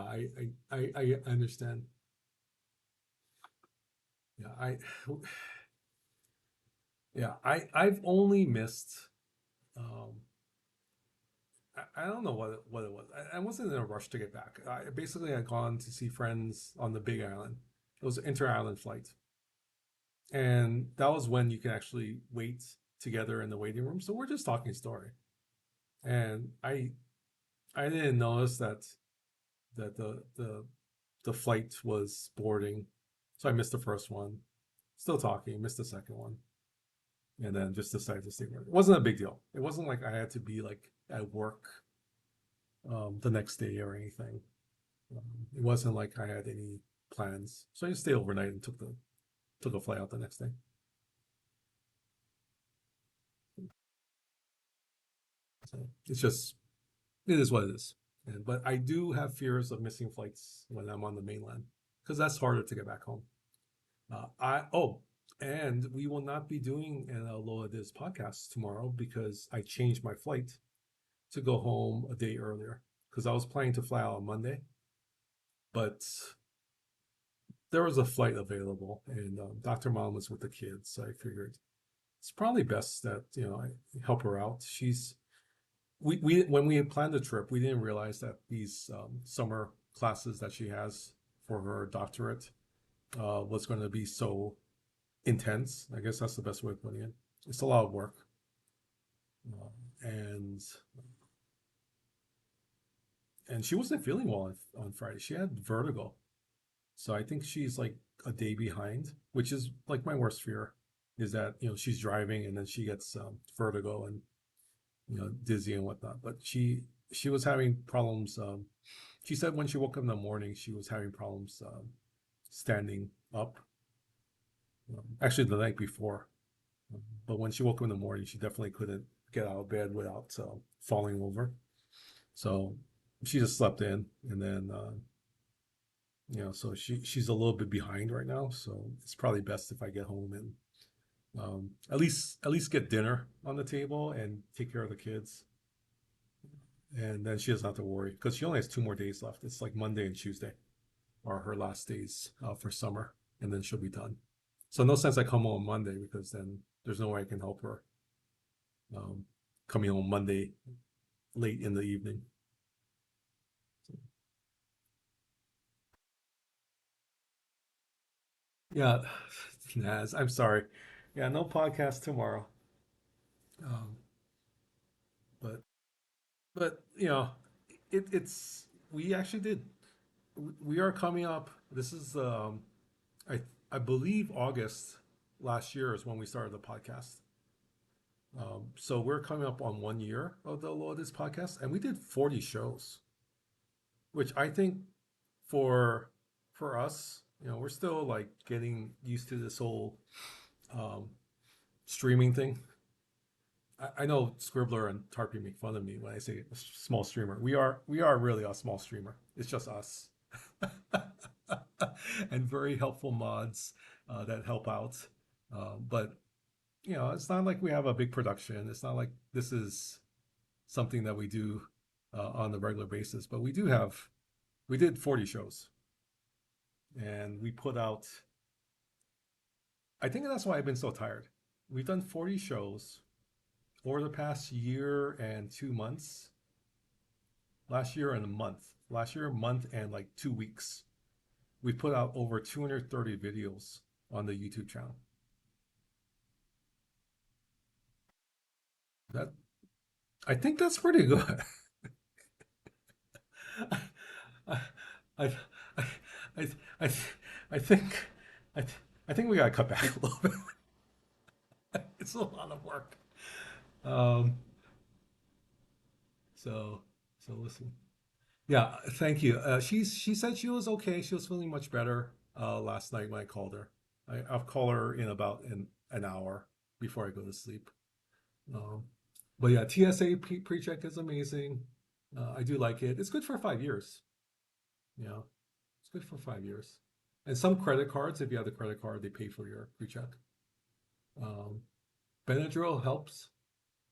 I understand. Yeah, yeah, I've only missed I don't know what it was. I wasn't in a rush to get back. I basically had gone to see friends on the Big Island. It was an inter-island flight, and that was when you can actually wait together in the waiting room. So we're just talking story, and I didn't notice that the flight was boarding, so I missed the first one. Still talking, missed the second one, and then just decided to stay there. It wasn't a big deal. It wasn't like I had to be like at work the next day or anything. It wasn't like I had any plans, so I just stayed overnight and took a flight out the next day. So it's just it is what it is. And, but I do have fears of missing flights when I'm on the mainland because that's harder to get back home. I oh, and we will not be doing an Aloha Diz podcast tomorrow because I changed my flight to go home a day earlier because I was planning to fly out on Monday, but there was a flight available and Dr. Mom was with the kids, so I figured it's probably best that I help her out. She's we when we had planned the trip, we didn't realize that these summer classes that she has for her doctorate was going to be so intense. I guess that's the best way of putting it. It's a lot of work, and she wasn't feeling well on Friday. She had vertigo, so I think she's like a day behind, which is like my worst fear. Is that she's driving and then she gets vertigo and dizzy and whatnot. But she was having problems. She said when she woke up in the morning, she was having problems standing up. Actually, the night before, but when she woke up in the morning, she definitely couldn't get out of bed without falling over. So she just slept in, and then so she's a little bit behind right now. So it's probably best if I get home and at least get dinner on the table and take care of the kids, and then she doesn't have to worry because she only has 2 more days left. It's like Monday and Tuesday are her last days for summer, and then she'll be done. So no sense I come home on Monday because then there's no way I can help her um, coming home Monday late in the evening. Yeah, Naz, I'm sorry. Yeah, no podcast tomorrow. Um, but it's we actually did. We are coming up. This is I I believe August last year is when we started the podcast. So we're coming up on 1 year of the Lotus podcast, and we did 40 shows, which I think for us, we're still like getting used to this whole um, streaming thing. I know Scribbler and Tarpy make fun of me when I say a small streamer. We are really a small streamer. It's just us, and very helpful mods that help out. But it's not like we have a big production. It's not like this is something that we do on the regular basis. But we did 40 shows, and we put out. I think that's why I've been so tired. We've done 40 shows over the past year and 2 months. Last year and a month. Last year, a month and like 2 weeks. We put out over 230 videos on the YouTube channel. That I think that's pretty good. I, I, I, I, I think, I, I think we gotta cut back a little bit. It's a lot of work. Um, so, so listen. Yeah, thank you. She said she was okay. She was feeling much better last night when I called her. I'll call her in about an hour before I go to sleep. Um, but yeah, TSA pre-check is amazing. I do like it. It's good for 5 years. You know, it's good for 5 years. And some credit cards, if you have the credit card, they pay for your pre-check. Um, Benadryl helps.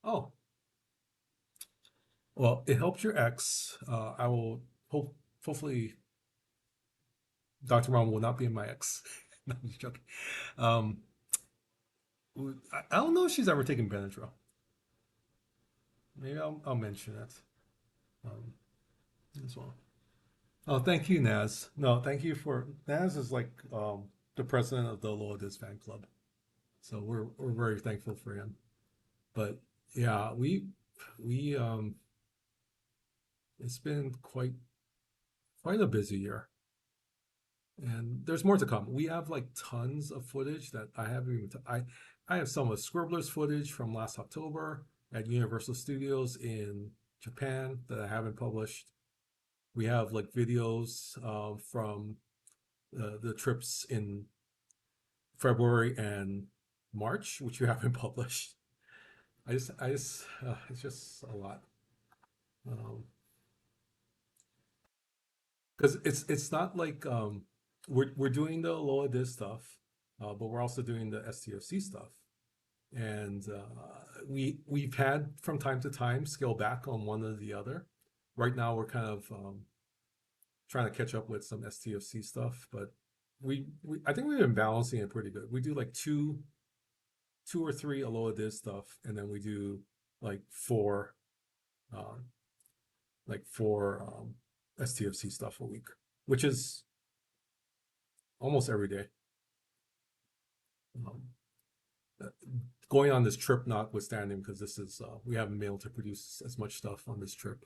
Oh, well, it helps your ex. I will hopefully Dr. Mom will not be my ex. No, I'm just joking. Um, I don't know if she's ever taken Benadryl. Maybe I'll mention it um, as well. Oh, thank you, Naz. No, thank you for Naz is like the president of the Aloha fan club, so we're very thankful for him. But yeah, we it's been quite a busy year, and there's more to come. We have like tons of footage that I haven't even. I have some of Scribbler's footage from last October at Universal Studios in Japan that I haven't published. We have like videos from the trips in February and March, which we haven't published. It's just a lot. Um, because it's not like we're doing the Aloha Diz stuff, but we're also doing the STFC stuff, and we've had from time to time scale back on one or the other. Right now, we're kind of trying to catch up with some STFC stuff, but we I think we've been balancing it pretty good. We do like two or three Aloha Diz stuff, and then we do like um, four STFC stuff a week, which is almost every day. Um, uh, Going on this trip, notwithstanding, because this is we haven't been able to produce as much stuff on this trip,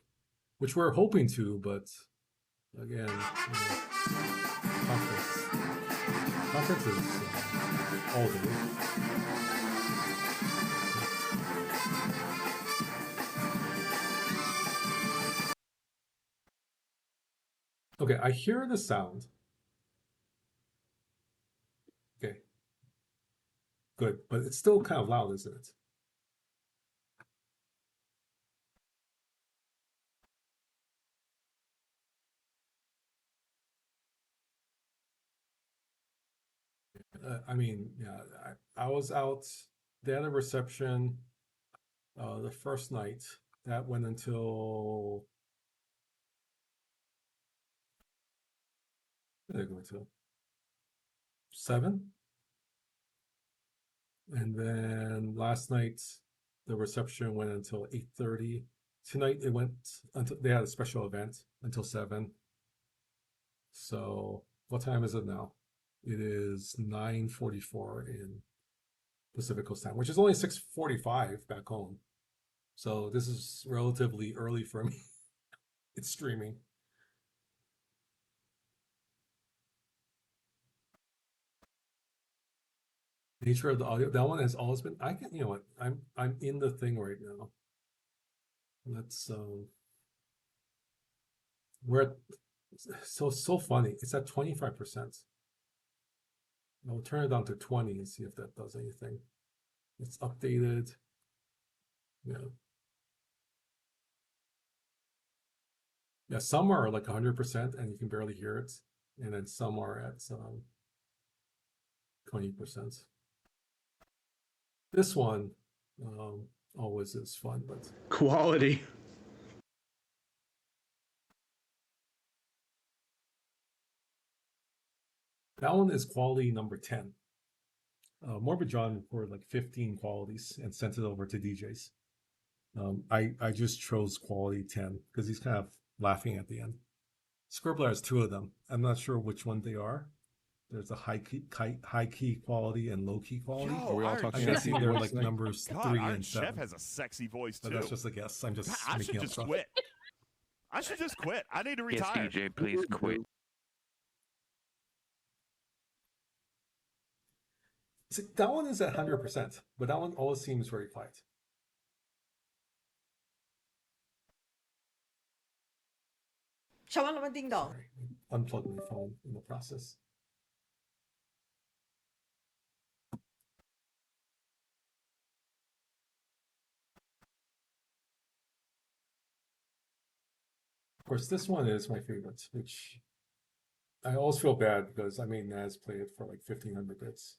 which we're hoping to, but again, conference conference is all day. Okay, I hear the sound. Okay, good, but it's still kind of loud, isn't it? I mean, yeah, I was out. They had a reception the first night. That went until what did it go until 7, and then last night the reception went until 8:30. Tonight it went until they had a special event until 7. So what time is it now? It is 9:44 in Pacific Coast time, which is only 6:45 back home. So this is relatively early for me. It's streaming. Nature of the audio. That one has always been. I can. You know what? I'm in the thing right now. Let's. We're at, so funny. It's at 25%. I'll turn it down to 20 and see if that does anything. It's updated. Yeah. Yeah. Some are like 100% and you can barely hear it, and then some are at 20%. This one always is fun, but Quality. that one is quality number 10. Morbid John recorded like 15 qualities and sent it over to DJs. I just chose quality 10 because he's kind of laughing at the end. Scribbler has two of them. I'm not sure which one they are. There's a high key quality and low key quality. Yo, Are we all Iron talking I'm Chef guessing SE they're voice like tonight? numbers God, 3 Iron and Chef 7. has a sexy voice too. But that's just a guess. I'm just I making should up just stuff. quit. I should just quit. I need to Yes, retire. DJ, please quit. See, that one is at 100%, but that one always seems very quiet. Siya naman ding dong. Sorry, unplugged my phone in the process. Of course, this one is my favorite, which I always feel bad because I made Naz play it for like 1500 bits.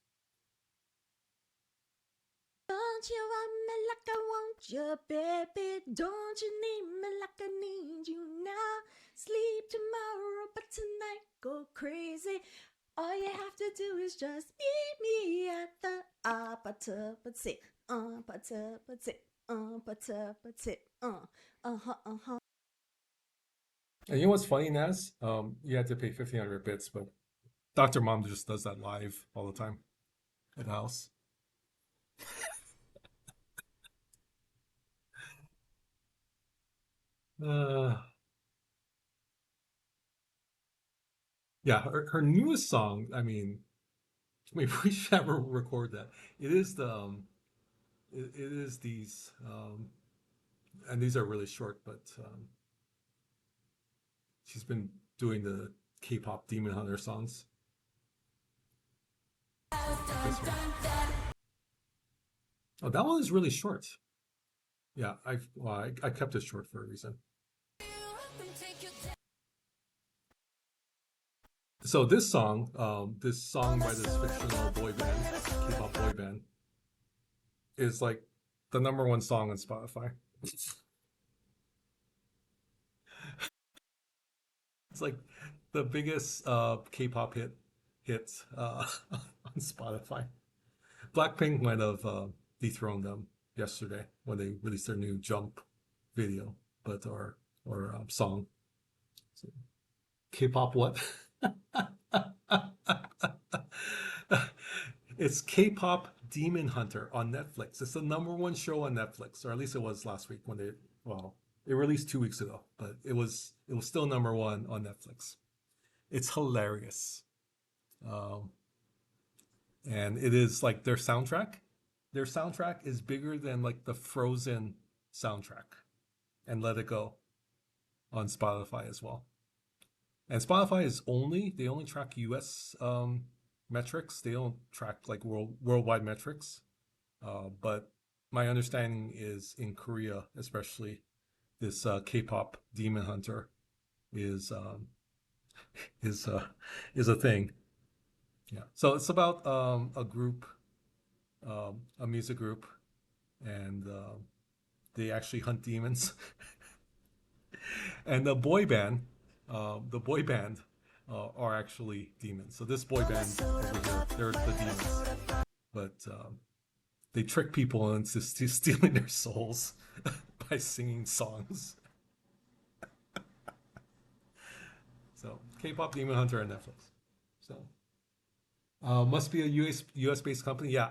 Don't you want me like I want you, baby? Don't you need me like I need you now? Sleep tomorrow, but tonight go crazy. All you have to do is just meet me at the opportunity. Opportunity. Opportunity. Uh-huh. And you know what's funny, Naz? You had to pay 1500 bits, but Dr. Mom just does that live all the time at the house. Uh, yeah, her newest song, I mean, maybe we should have her record that. It is the it is these and these are really short, but she's been doing the K-pop Demon Hunter songs. Like this one. Oh, that one is really short. Yeah, I kept it short for a reason. So this song by this fictional boy band, K-pop boy band, is like the number one song on Spotify. It's like the biggest K-pop hit on Spotify. Blackpink might have dethroned them yesterday when they released their new Jump video, but or song. So, K-pop what? It's K-pop Demon Hunter on Netflix. It's the number one show on Netflix, or at least it was last week when well, it released 2 weeks ago, but it was still number one on Netflix. It's hilarious. Um, and it is like their soundtrack. Their soundtrack is bigger than like the Frozen soundtrack and Let It Go on Spotify as well. And Spotify is they only track US metrics. They don't track like worldwide metrics. But my understanding is in Korea, especially, this K-pop Demon Hunter is is is a thing. Yeah. So it's about a music group, and they actually hunt demons. And the boy band are actually demons. So this boy band over here, they're the demons, but they trick people into stealing their souls by singing songs. So K-pop Demon Hunter on Netflix. So must be a US based company. Yeah.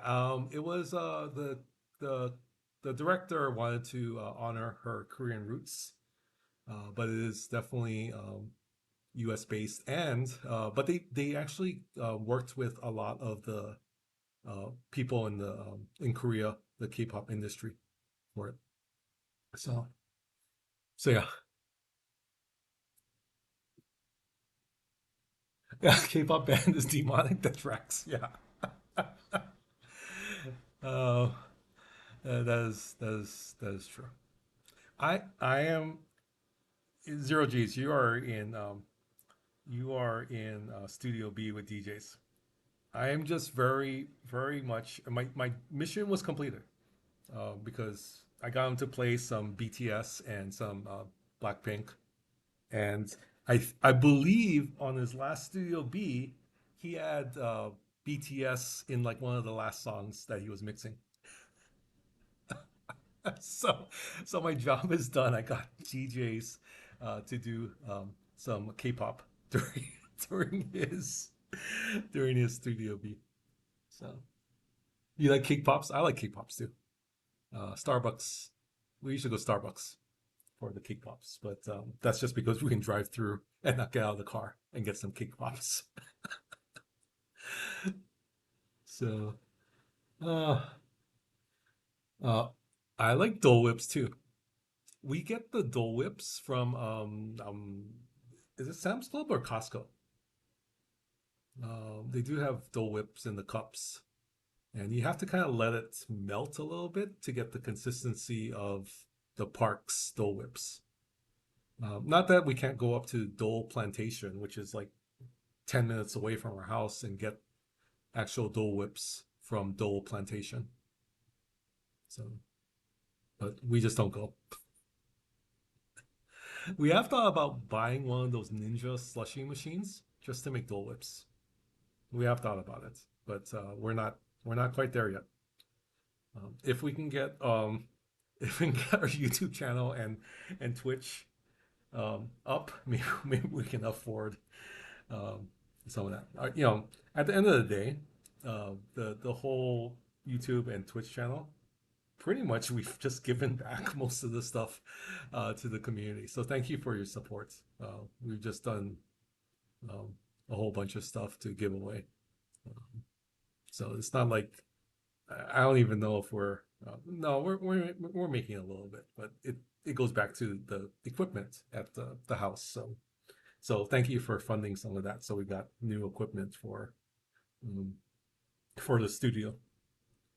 It was the the director wanted to honor her Korean roots, but it is definitely U.S. based, and but they actually worked with a lot of the people in Korea, the K-pop industry for it. So yeah, yeah, K-pop band is demonic. That tracks. Yeah, uh, that is true. I am zero G's. You are in Studio B with DJs. I am just very much my mission was completed. Because I got him to play some BTS and some Blackpink, and I believe on his last Studio B, he had BTS in like one of the last songs that he was mixing. so so my job is done. I got DJs to do some K-pop during his during his Studio B. So you like K-pops? I like K-pops too. Starbucks. We used to go Starbucks for the cake pops, but that's just because we can drive through and not get out of the car and get some cake pops. So Uh, uh, I like Dole Whips too. We get the Dole Whips from is it Sam's Club or Costco? They do have Dole Whips in the cups, and you have to kind of let it melt a little bit to get the consistency of the park's Dole Whips. Not that we can't go up to Dole Plantation, which is like 10 minutes away from our house, and get actual Dole Whips from Dole Plantation. So, but we just don't go. We have thought about buying one of those Ninja slushy machines just to make Dole Whips. We have thought about it, but we're not quite there yet. If we can get if we can get our YouTube channel and Twitch up, maybe we can afford um, some of that. At the end of the day, the whole YouTube and Twitch channel, pretty much we've just given back most of the stuff to the community. So thank you for your support. We've just done um, a whole bunch of stuff to give away. So it's not like I don't even know if we're no we're making a little bit, but it goes back to the equipment at the house. So thank you for funding some of that. So we got new equipment um, for the studio,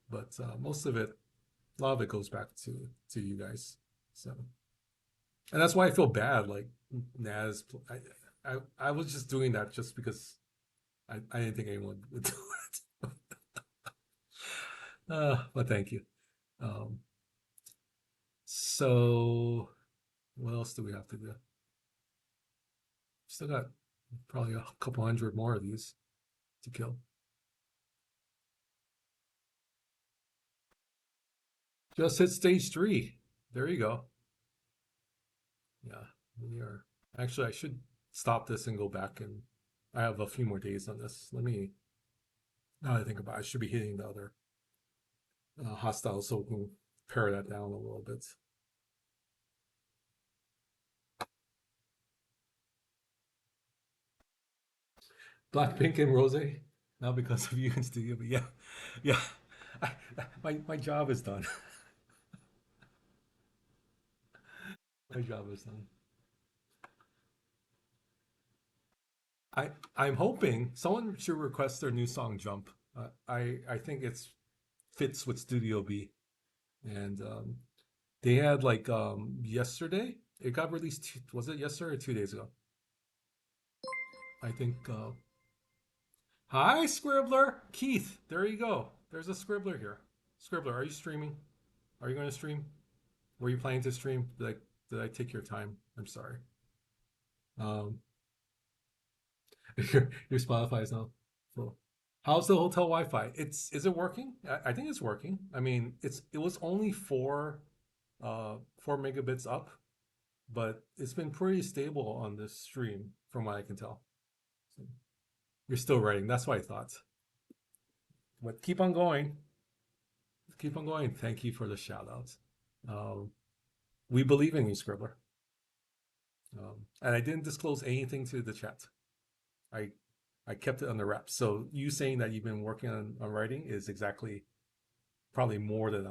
but most of it, a lot of it goes back to you guys. So and that's why I feel bad. Like Naz, I was just doing that just because I didn't think anyone would do it. But thank you. Um, so what else do we have to do? Still got probably a couple hundred more of these to kill. Just hit stage 3. There you go. Yeah, we are. Actually, I should stop this and go back, and I have a few more days on this. Let me. Now that I think about it, I should be hitting the other hostiles so we can pare that down a little bit. Blackpink and Rose, not because of you in studio, but yeah, yeah. I, my job is done. My job is done. I'm hoping someone should request their new song "Jump." I think it's fits with Studio B, and they had like yesterday. It got released. Was it yesterday or 2 days ago? I think. Hi, Scribbler, Keith. There you go. There's a Scribbler here. Scribbler, are you streaming? Are you going to stream? Were you planning to stream? Did I take your time? I'm sorry. Um, your Spotify is now full. How's the hotel Wi-Fi? Is it working? I think it's working. I mean, it was only 4 megabits up, but it's been pretty stable on this stream from what I can tell. So you're still writing. That's what I thought. But keep on going. Keep on going. Thank you for the shout out. Um, we believe in you, Scribbler. And I didn't disclose anything to the chat. I I kept it under wraps. So you saying that you've been working on writing is exactly probably more than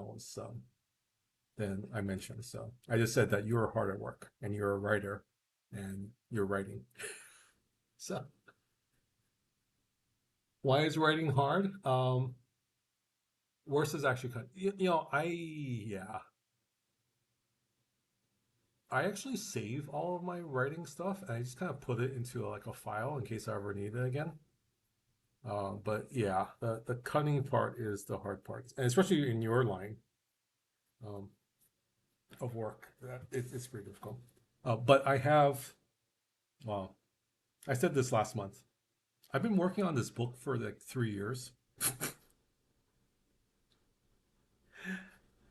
I mentioned. So I just said that you're hard at work and you're a writer and you're writing. So why is writing hard? Worse is actually I actually save all of my writing stuff and I just kind of put it into like a file in case I ever need it again. But yeah, the cutting part is the hard part, and especially in your line um, of work, it's pretty difficult. But I have, well, I said this last month. I've been working on this book for like 3 years,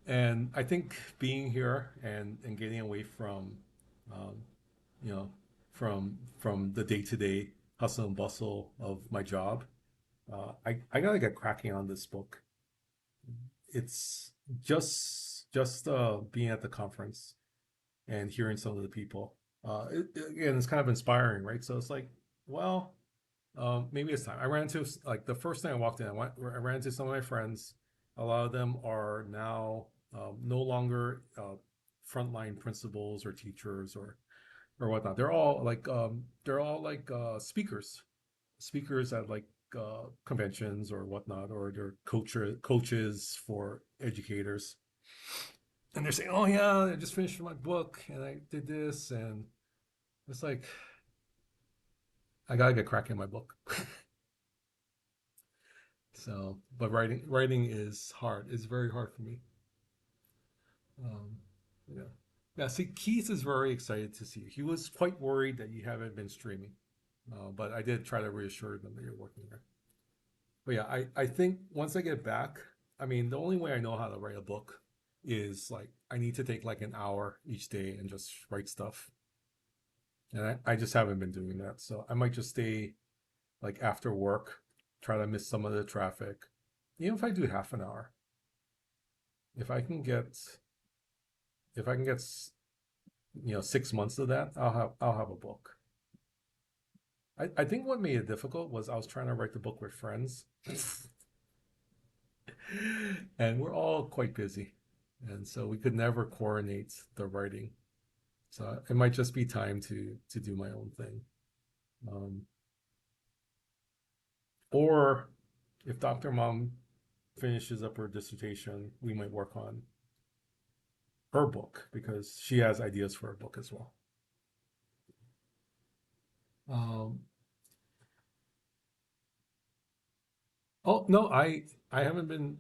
and I think being here and getting away from, um, you know, from the day to day hustle and bustle of my job, I gotta get cracking on this book. It's just being at the conference and hearing some of the people. Again, it's kind of inspiring, right? So it's like, well, maybe it's time. I ran into like the first thing I walked in. I ran into some of my friends. A lot of them are now no longer frontline principals or teachers or whatnot. They're all like speakers at like conventions or whatnot, or they're coaches for educators, and they're saying, "Oh yeah, I just finished my book and I did this," and it's like I gotta get cracking my book. So, but writing is hard. It's very hard for me. Um, yeah, yeah. See, Keith is very excited to see you. He was quite worried that you haven't been streaming, but I did try to reassure them that you're working there. But yeah, I think once I get back, I mean, the only way I know how to write a book is like I need to take like an hour each day and just write stuff. And I just haven't been doing that. So I might just stay like after work, try to miss some of the traffic. Even if I do half an hour, if I can get if I can get 6 months of that, I'll have a book. I think what made it difficult was I was trying to write the book with friends, and we're all quite busy, and so we could never coordinate the writing. So it might just be time to do my own thing, um, or if Dr. Mom finishes up her dissertation, we might work on her book because she has ideas for a book as well. Um, oh no, I haven't been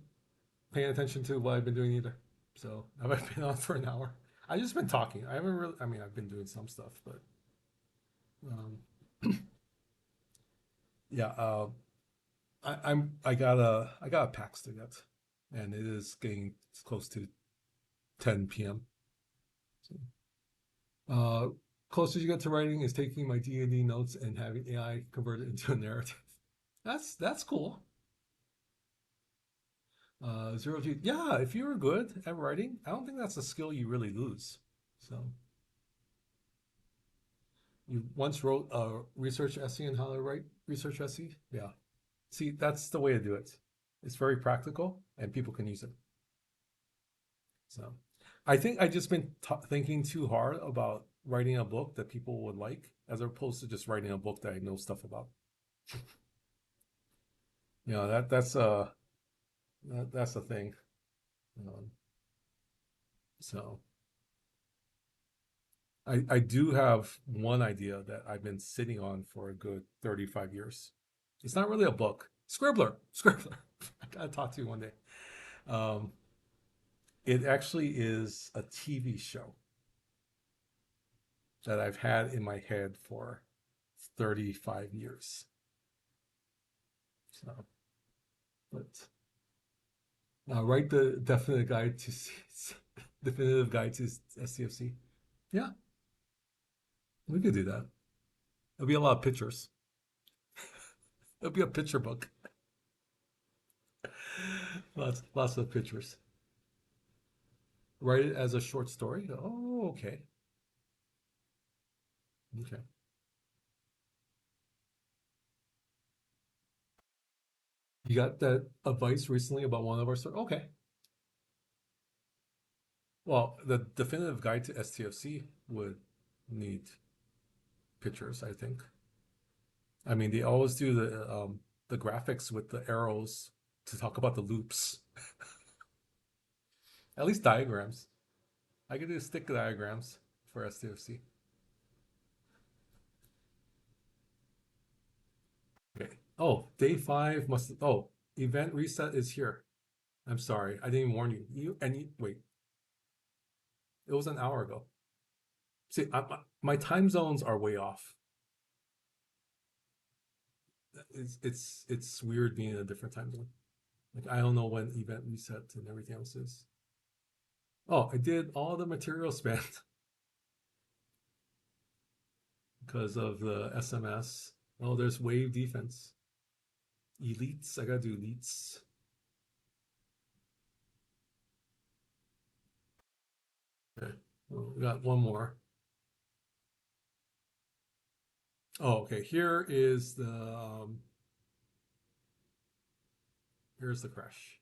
paying attention to what I've been doing either. So I've been on for an hour. I've just been talking. I haven't really. I mean, I've been doing some stuff, but um, yeah. I got a PAX to get, and it is getting close to 10 p.m. So, uh, closest you get to writing is taking my D&D notes and having AI convert it into a narrative. That's cool. Zero G. Yeah, if you're good at writing, I don't think that's a skill you really lose. So you once wrote a research essay on how to write research essay. Yeah. See, that's the way to do it. It's very practical and people can use it. So I think I just been thinking too hard about writing a book that people would like, as opposed to just writing a book that I know stuff about. That's the thing. Um, so I do have one idea that I've been sitting on for a good 35 years. It's not really a book. Scribbler. I gotta talk to you one day. Um, it actually is a TV show that I've had in my head for 35 years. So, but write the definitive guide to SCFC. Yeah, we could do that. There'll be a lot of pictures. It'll be a picture book. Lots of pictures. Write it as a short story. Oh, okay. Okay. You got that advice recently about one of our stories? Okay. Well, the definitive guide to STFC would need pictures, I think. I mean, they always do the graphics with the arrows to talk about the loops. At least diagrams. I could do stick diagrams for STFC. Okay. Oh, day 5 must. Oh, event reset is here. I'm sorry, I didn't warn you. Wait. It was an hour ago. See, my time zones are way off. It's weird being in a different time zone. Like I don't know when event reset and everything else is. Oh, I did all the material spent because of the SMS. Oh, there's wave defense. Elites. I gotta do elites. Okay. Well, we got one more. Oh, okay. Here's the crash.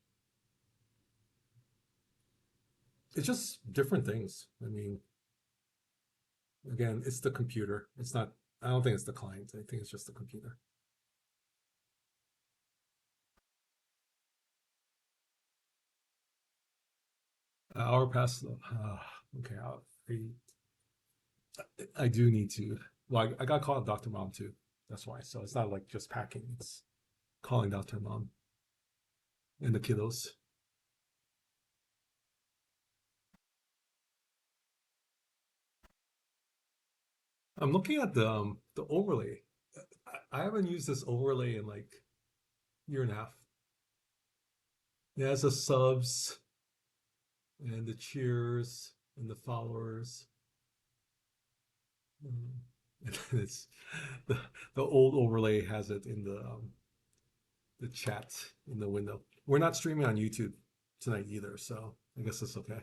It's just different things. I mean, again, it's the computer. It's not. I don't think it's the client. I think it's just the computer. Hour past. Okay, I do need to. Well, I got called Dr. Mom too. That's why. So it's not like just packing. It's calling Dr. Mom and the kiddos. I'm looking at the overlay. I haven't used this overlay in like year and a half. It has the subs and the cheers and the followers. Mm. And it's the the old overlay has it in the chat in the window. We're not streaming on YouTube tonight either, so I guess it's okay.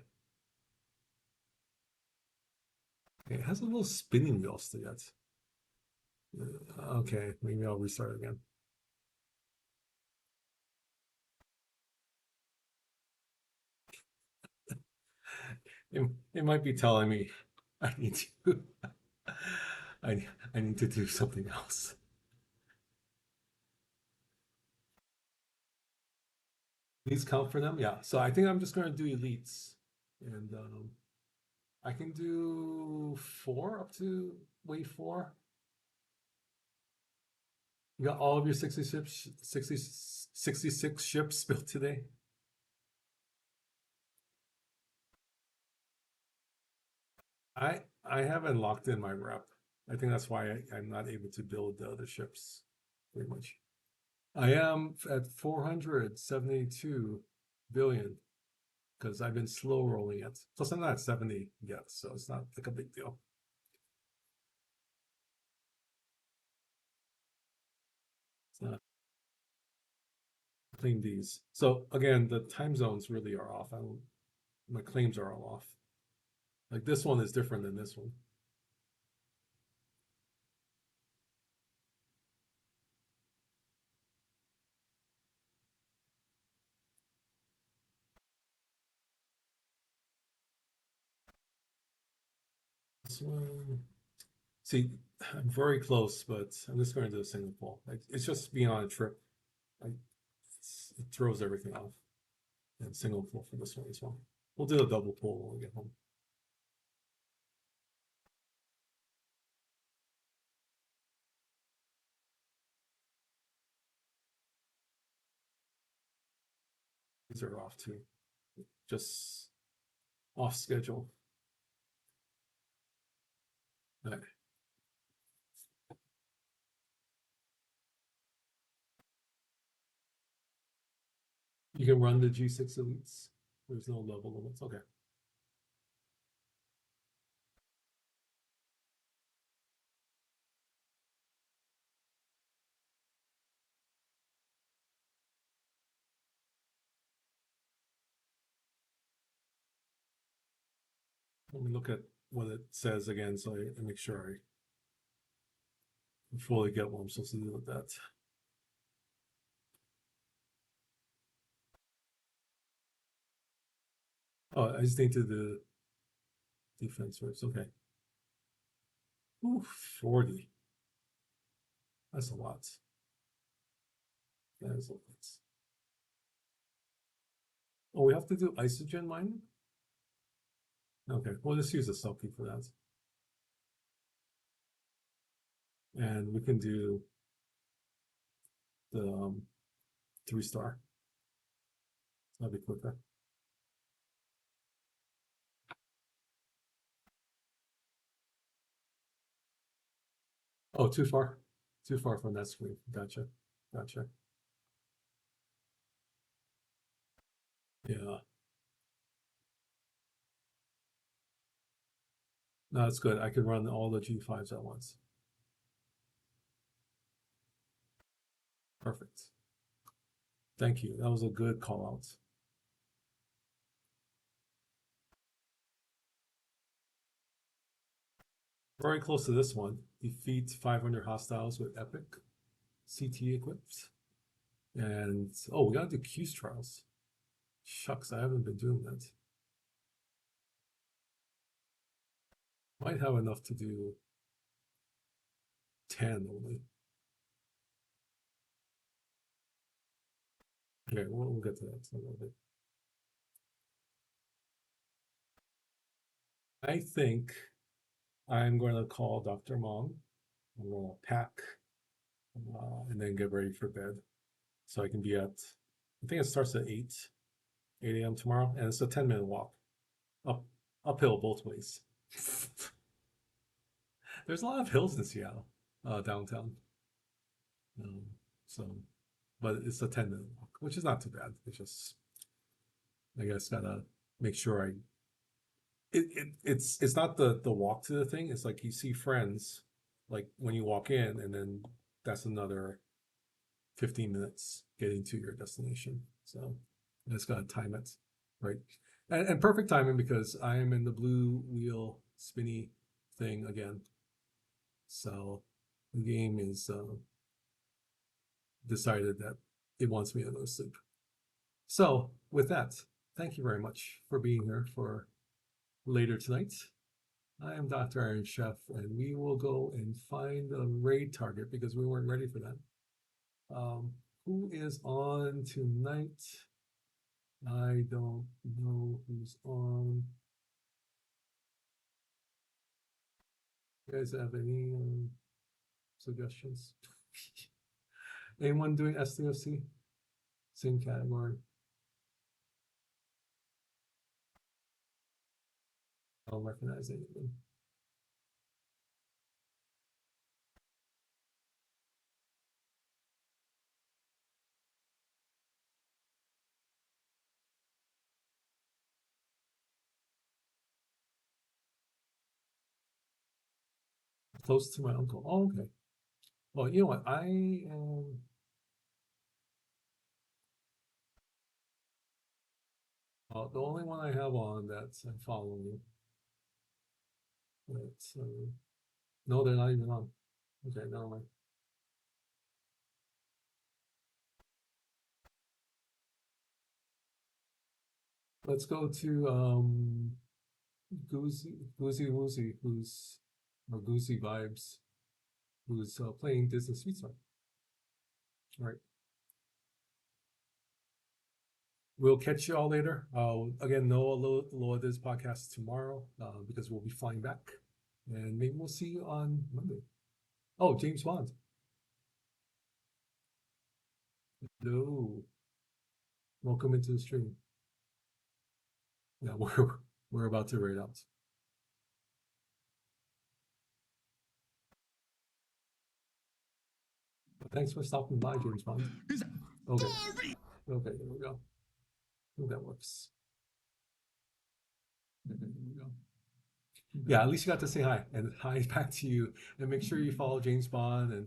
It has a little spinning wheel still yet. Okay, maybe I'll restart again. It, it might be telling me I need to I need to do something else. These count for them? Yeah. So I think I'm just gonna do elites. And I can do four up to wave four. You got all of your 60 ships, 66 ships built today. I haven't locked in my rep. I think that's why I'm not able to build the other ships very much. I am at 472 billion because I've been slow rolling it. Plus, I'm not at 70 yet, so it's not like a big deal. It's not clean these. So again, the time zones really are off. I don't, my claims are all off. Like this one is different than this one. This one, see, I'm very close, but I'm just going to do a single pull. Like, it's just being on a trip. Like, it throws everything off. And single pull for this one as well. We'll do a double pull when we get home. These are off too. Just off schedule. All right. You can run the G6 elites. There's no level limits. Okay. Let me look at what it says again so I make sure I fully get what I'm supposed to do with that. Oh, I just need to do defense first. Okay. Ooh, 40. That's a lot. That is a lot. Oh, we have to do isogen mining? Okay, we'll just use a selkie for that. And we can do the 3-star. That'll be quicker. Oh, too far. Too far from that screen. Gotcha. Gotcha. Yeah. No, that's good. I could run all the G5s at once. Perfect. Thank you. That was a good call out. Very close to this one. Defeat 500 hostiles with Epic CT equipped. And oh, we gotta do Q's trials. Shucks, I haven't been doing that. Might have enough to do 10 only. Okay, we'll get to that in a little bit. I think I'm going to call Dr. Mom. I'm going to pack and then get ready for bed. So I can be at, I think it starts at 8 a.m. tomorrow, and it's a 10-minute walk uphill both ways. There's a lot of hills in Seattle, downtown. Um, so, but it's a 10-minute walk, which is not too bad. It's just, I guess, gotta make sure it's not the walk to the thing. It's like you see friends, like when you walk in, and then that's another 15 minutes getting to your destination. So I just gotta time it right, and perfect timing because I am in the blue wheel spinny thing again. So the game is decided that it wants me to go to sleep. So with that, thank you very much for being here for later tonight. I am Dr. Iron Chef, and we will go and find a raid target because we weren't ready for that. Who is on tonight? I don't know who's on. You guys have any suggestions? Anyone doing STFC? Same category. I don't recognize anyone. Close to my uncle. Oh, okay. Well, you know what? I am. The only one I have on that's I'm following. That's no, they're not even on. Okay, never mind. Let's go to Goozy Woozy, who's or Goozy Vibes, who's playing Disney Sweet Song. All right. We'll catch you all later. Again, no Aloha this podcast tomorrow because we'll be flying back, and maybe we'll see you on Monday. Oh, James Bond. No, welcome into the stream. Yeah, we're about to raid out. But thanks for stopping by, James Bond. Okay, okay, there we go. I think that works. Okay, there we go. Yeah, at least you got to say hi, and hi back to you. And make sure you follow James Bond and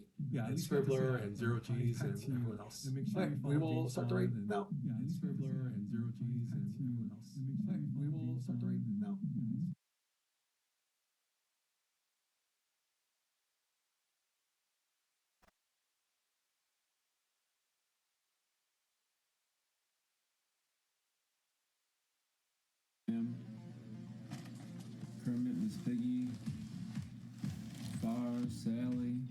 Scribbler and Zero G's and everyone else. Okay, we will start the raid now. Scribbler and Zero G's and everyone else. Okay, we will start the raid now. Kermit, Miss Piggy, Far, Sally.